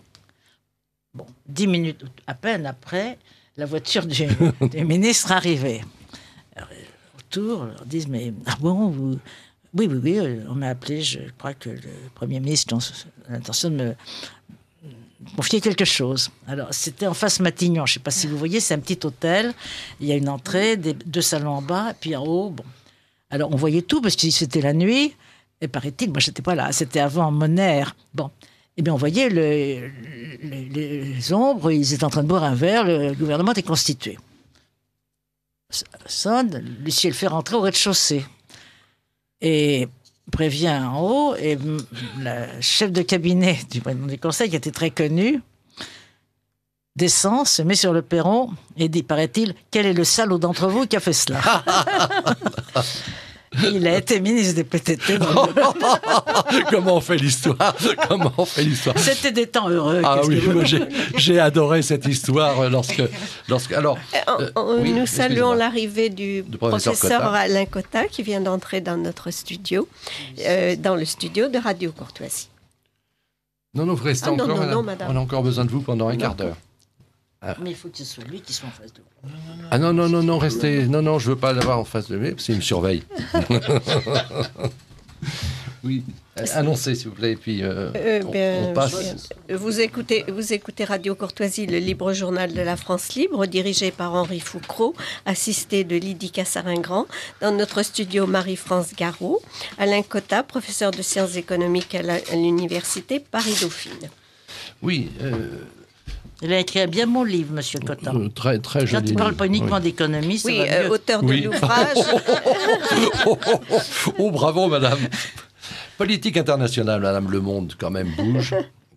Bon, 10 minutes à peine après, la voiture du ministre arrivait. Alors, autour, ils leur disent, mais ah bon, vous... Oui, on m'a appelé, je crois que le Premier ministre a l'intention de me confier quelque chose. Alors, c'était en face Matignon, je ne sais pas si vous voyez, c'est un petit hôtel, il y a une entrée, 2 salons en bas, puis en haut, bon. Alors, on voyait tout, parce que c'était la nuit, et paraît-il, moi, je n'étais pas là, c'était avant Moner. Bon. Eh bien, on voyait les ombres, ils étaient en train de boire un verre, le gouvernement était constitué. Ça sonne, l'huissier le fait rentrer au rez-de-chaussée. Et prévient en haut, et la chef de cabinet du président du Conseil, qui était très connue, descend, se met sur le perron et dit, paraît-il, quel est le salaud d'entre vous qui a fait cela? Il a été ministre des PTT. Comment on fait l'histoire? Comment on fait l'histoire? C'était des temps heureux. Ah oui, moi, j'ai adoré cette histoire lorsque alors oui, nous excusez-moi. saluons l'arrivée du professeur Cotta. Alain Cotta qui vient d'entrer dans notre studio, dans le studio de Radio Courtoisie. Non, vous restez Ah, non, encore, non, madame. non, madame. On a encore besoin de vous pendant un quart d'heure. Mais il faut que ce soit lui qui soit en face de vous. Ah non, restez. Non, je veux pas l'avoir en face de lui, parce qu'il me surveille. Oui, annoncez s'il vous plaît, et puis on passe. Vous écoutez Radio Courtoisie, le libre journal de la France libre, dirigé par Henri Foucrault, assisté de Lydie Cassarin-Grand. Dans notre studio, Marie-France Garot, Alain Cotta, professeur de sciences économiques à l'université Paris-Dauphine. Oui. Il a écrit un bien bon livre, monsieur Cotta. Très Quand joli. il ne parle pas uniquement d'économie, ça Oui, va mieux. auteur de Oui. l'ouvrage. Oh, bravo, madame. Politique internationale, madame, le monde quand même bouge.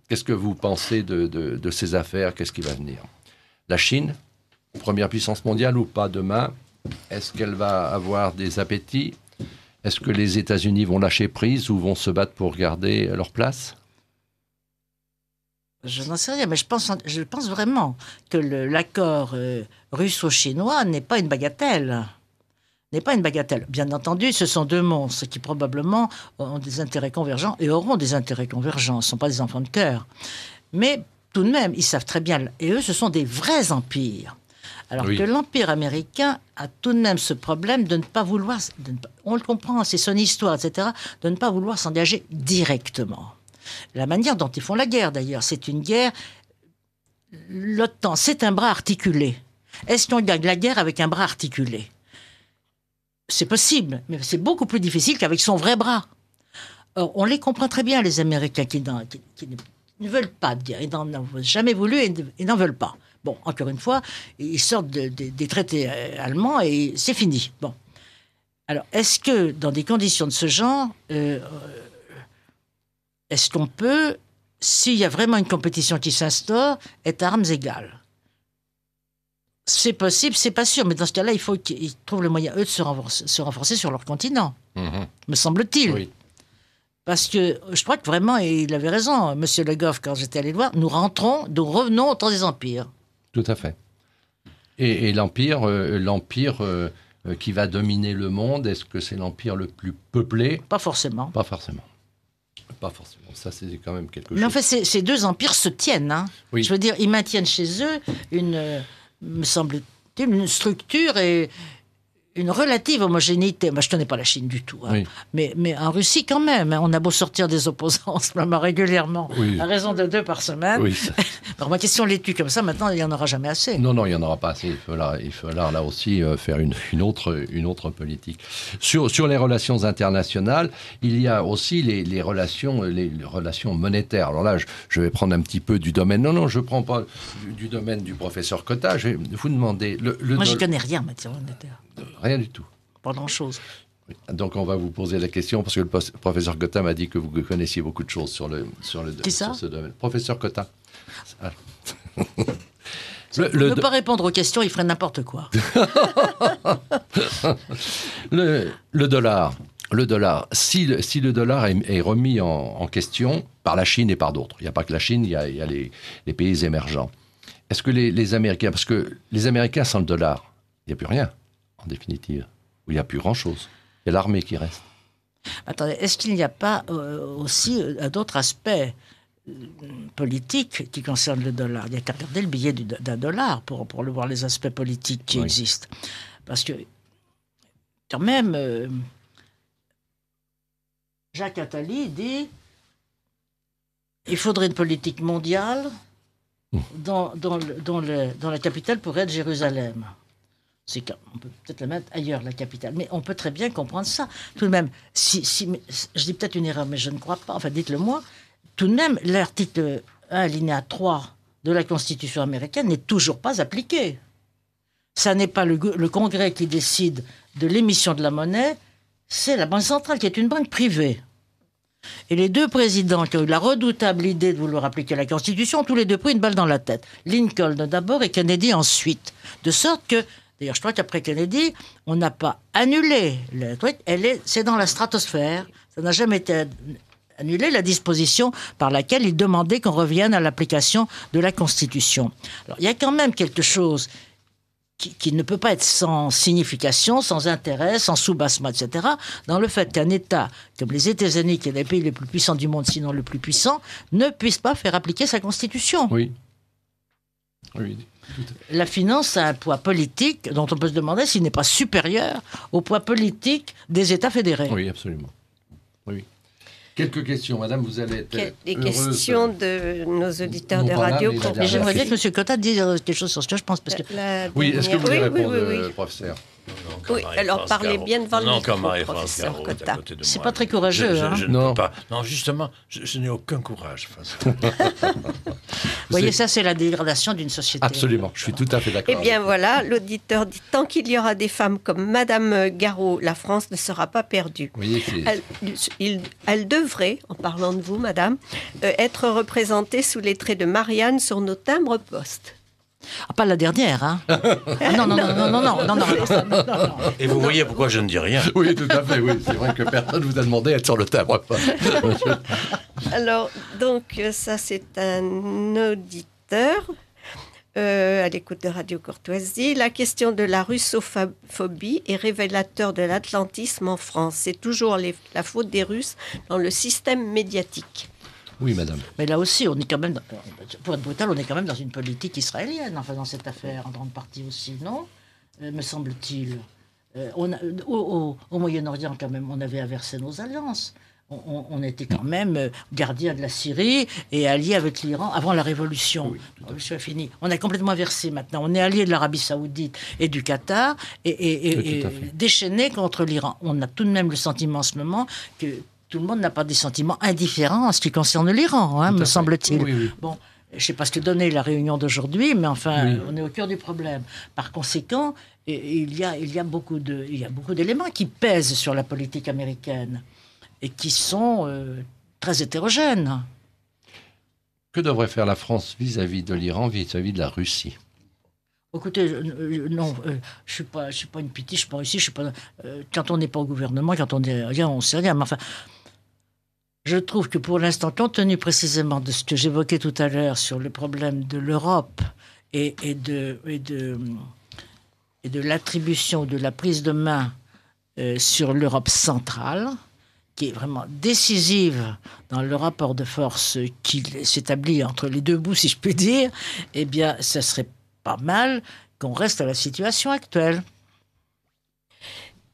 Qu'est-ce que vous pensez de ces affaires? Qu'est-ce qui va venir? La Chine, première puissance mondiale ou pas demain? Est-ce qu'elle va avoir des appétits? Est-ce que les États-Unis vont lâcher prise ou vont se battre pour garder leur place? Je n'en sais rien, mais je pense vraiment que l'accord russo-chinois n'est pas une bagatelle. Bien entendu, ce sont 2 monstres qui probablement ont des intérêts convergents et auront des intérêts convergents. Ce ne sont pas des enfants de cœur. Mais tout de même, ils savent très bien. Et eux, ce sont des vrais empires. Alors Oui. que l'empire américain a tout de même ce problème de ne pas vouloir, on le comprend, c'est son histoire, etc., de ne pas vouloir s'engager directement. La manière dont ils font la guerre, d'ailleurs, c'est une guerre... L'OTAN, c'est un bras articulé. Est-ce qu'on gagne la guerre avec un bras articulé? C'est possible, mais c'est beaucoup plus difficile qu'avec son vrai bras. Or, on les comprend très bien, les Américains, qui ne veulent pas de guerre. Ils n'en ont jamais voulu et n'en veulent pas. Bon, encore une fois, ils sortent des traités allemands et c'est fini. Bon. Alors, est-ce que, dans des conditions de ce genre... est-ce qu'on peut, s'il y a vraiment une compétition qui s'instaure, être à armes égales? C'est possible, c'est pas sûr, mais dans ce cas-là, il faut qu'ils trouvent le moyen, eux, de se renforcer sur leur continent, me semble-t-il. Oui. Parce que je crois que vraiment, et il avait raison, Monsieur Le Goff, quand j'étais allé le voir, nous revenons au temps des empires. Tout à fait. Et l'empire qui va dominer le monde, est-ce que c'est l'empire le plus peuplé? Pas forcément. Pas forcément. Pas forcément. Ça, c'est quand même quelque chose. Mais en fait, ces deux empires se tiennent. Hein. Oui. Je veux dire, ils maintiennent chez eux me semble-t-il, une structure et une relative homogénéité. Moi, je ne connais pas la Chine du tout. Hein. Oui. Mais en Russie, quand même, hein, on a beau sortir des opposants régulièrement, Oui. à raison de 2 par semaine. Oui. Alors, ma question, les tue comme ça, maintenant, il n'y en aura jamais assez. Non, il n'y en aura pas assez. Il faudra là aussi faire une autre politique. Sur les relations internationales, il y a aussi les relations monétaires. Alors là, je vais prendre un petit peu du domaine. Non, je ne prends pas du domaine du professeur Cotta. Je vais vous demander... Moi, je n'y connais rien en matière monétaire. Rien du tout. Pas grand-chose. Donc on va vous poser la question, parce que le professeur Cotta m'a dit que vous connaissiez beaucoup de choses sur ce domaine. Professeur Cotta. Ne pas répondre aux questions, il ferait n'importe quoi. Le dollar. Si le dollar est remis en question par la Chine et par d'autres, il n'y a pas que la Chine, il y a les pays émergents. Est-ce que les Américains, parce que les Américains sans le dollar, il n'y a plus rien, en définitive, ou il n'y a plus grand-chose. Il y a l'armée qui reste. Attendez, est-ce qu'il n'y a pas aussi d'autres aspects politiques qui concernent le dollar? Il n'y a qu'à regarder le billet d'un dollar pour voir les aspects politiques qui existent. Parce que, quand même, Jacques Attali dit il faudrait une politique mondiale dont la capitale pourrait être Jérusalem. On peut peut-être la mettre ailleurs, la capitale. Mais on peut très bien comprendre ça. Tout de même, je dis peut-être une erreur, mais je ne crois pas, enfin dites-le moi, tout de même, l'article 1, alinéa 3 de la Constitution américaine n'est toujours pas appliqué. Ça n'est pas le Congrès qui décide de l'émission de la monnaie, c'est la Banque centrale qui est une banque privée. Et les 2 présidents qui ont eu la redoutable idée de vouloir appliquer la Constitution ont tous les 2 pris une balle dans la tête. Lincoln d'abord et Kennedy ensuite. De sorte que, d'ailleurs je crois qu'après Kennedy, on n'a pas annulé le truc, c'est dans la stratosphère, ça n'a jamais été annulé, la disposition par laquelle il demandait qu'on revienne à l'application de la Constitution. Alors il y a quand même quelque chose qui ne peut pas être sans signification, sans intérêt, sans soubassement, etc., dans le fait qu'un État comme les États-Unis, qui est les pays les plus puissants du monde, sinon le plus puissant, ne puisse pas faire appliquer sa Constitution. Oui. La finance a un poids politique dont on peut se demander s'il n'est pas supérieur au poids politique des États fédérés. Oui, absolument. Oui. Quelques questions, madame, vous allez être des heureuse. Questions de nos auditeurs Non, de pas là, radio. mais la Mais dernière j'aimerais bien question. que M. Cotta dise quelque chose sur ce que je pense. Parce que Oui, est-ce que vous voulez répondre, oui. professeur? Oui, alors parlez bien devant le micro, professeur Cotta. c'est pas très courageux. Je Non. ne peux pas. Non, justement, je n'ai aucun courage face à Vous voyez, ça, c'est la dégradation d'une société. Absolument, je suis tout à fait d'accord. Eh bien voilà, l'auditeur dit tant qu'il y aura des femmes comme Madame Garot, la France ne sera pas perdue. Vous voyez, Elle devrait, en parlant de vous, Madame, être représentée sous les traits de Marianne sur nos timbres-poste. Ah, pas la dernière, hein. Ah, non. Et vous voyez pourquoi je ne dis rien. Oui, tout à fait, oui. C'est vrai que personne vous a demandé d'être sur le timbre. Alors, donc, ça, c'est un auditeur à l'écoute de Radio Courtoisie. La question de la russophobie est révélateur de l'atlantisme en France. C'est toujours la faute des Russes dans le système médiatique. Oui, madame. Mais là aussi, on est quand même, pour être brutal, on est quand même dans une politique israélienne, enfin dans cette affaire, en grande partie aussi, non me semble-t-il. Au Moyen-Orient, quand même, on avait inversé nos alliances. On était quand même gardien de la Syrie et allié avec l'Iran avant la Révolution. Oui, La Révolution est finie. On a complètement inversé maintenant. On est allié de l'Arabie Saoudite et du Qatar et déchaîné contre l'Iran. On a tout de même le sentiment en ce moment que tout le monde n'a pas des sentiments indifférents en ce qui concerne l'Iran, hein, me semble-t-il. Oui. Bon, je ne sais pas ce que donnait la réunion d'aujourd'hui, mais enfin, on est au cœur du problème. Par conséquent, il y a beaucoup d'éléments qui pèsent sur la politique américaine et qui sont très hétérogènes. Que devrait faire la France vis-à-vis de l'Iran, vis-à-vis de la Russie? Écoutez, non, je suis pas une pitié, je suis pas ici, quand on n'est pas au gouvernement, quand on est rien, on sait rien, mais enfin, Je trouve que pour l'instant, compte tenu précisément de ce que j'évoquais tout à l'heure sur le problème de l'Europe et de l'attribution, de la prise de main sur l'Europe centrale, qui est vraiment décisive dans le rapport de force qui s'établit entre les deux bouts, si je puis dire, eh bien, ça serait pas mal qu'on reste à la situation actuelle.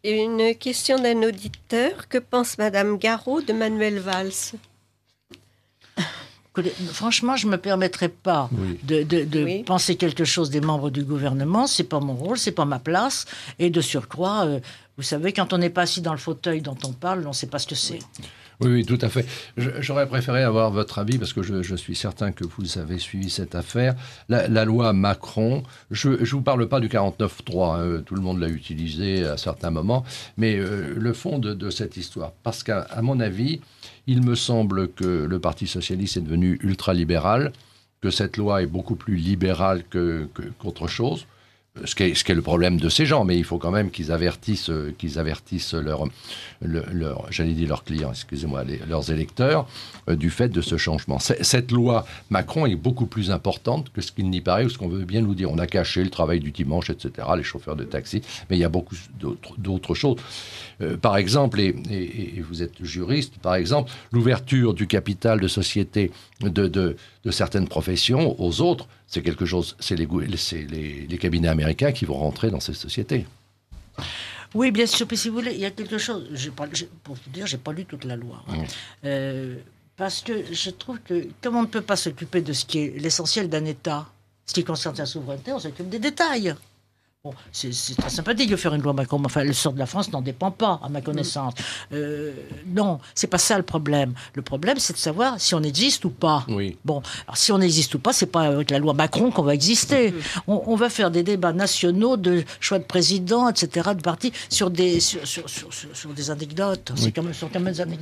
Une question d'un auditeur. Que pense Madame Garot de Manuel Valls? Franchement, je ne me permettrai pas de penser quelque chose des membres du gouvernement. Ce n'est pas mon rôle, ce n'est pas ma place. Et de surcroît, vous savez, quand on n'est pas assis dans le fauteuil dont on parle, on ne sait pas ce que c'est. Oui, tout à fait. J'aurais préféré avoir votre avis, parce que je suis certain que vous avez suivi cette affaire. La loi Macron, je ne vous parle pas du 49.3, tout le monde l'a utilisé à certains moments, mais le fond de cette histoire. Parce qu'à mon avis, il me semble que le Parti socialiste est devenu ultralibéral, que cette loi est beaucoup plus libérale qu'autre chose. Ce qui est le problème de ces gens, mais il faut quand même qu'ils avertissent leurs clients, excusez-moi, leurs électeurs, du fait de ce changement. Cette loi Macron est beaucoup plus importante que ce qu'il n'y paraît ou ce qu'on veut bien nous dire. On a caché le travail du dimanche, etc., les chauffeurs de taxi, mais il y a beaucoup d'autres choses. Par exemple, et vous êtes juriste, par exemple, l'ouverture du capital de société de certaines professions aux autres, c'est quelque chose, c'est les cabinets américains qui vont rentrer dans ces sociétés. Oui, bien sûr, puis si vous voulez, il y a quelque chose, pour vous dire, je n'ai pas lu toute la loi. Parce que je trouve que, comme on ne peut pas s'occuper de ce qui est l'essentiel d'un État, ce qui concerne sa souveraineté, on s'occupe des détails. Bon, c'est très sympathique de faire une loi Macron, mais enfin, le sort de la France n'en dépend pas, à ma connaissance. Non, c'est pas ça le problème. Le problème, c'est de savoir si on existe ou pas. Oui. Bon, alors si on n'existe ou pas, c'est pas avec la loi Macron qu'on va exister. On va faire des débats nationaux de choix de président, etc., de partis, sur des anecdotes. C'est quand même des anecdotes.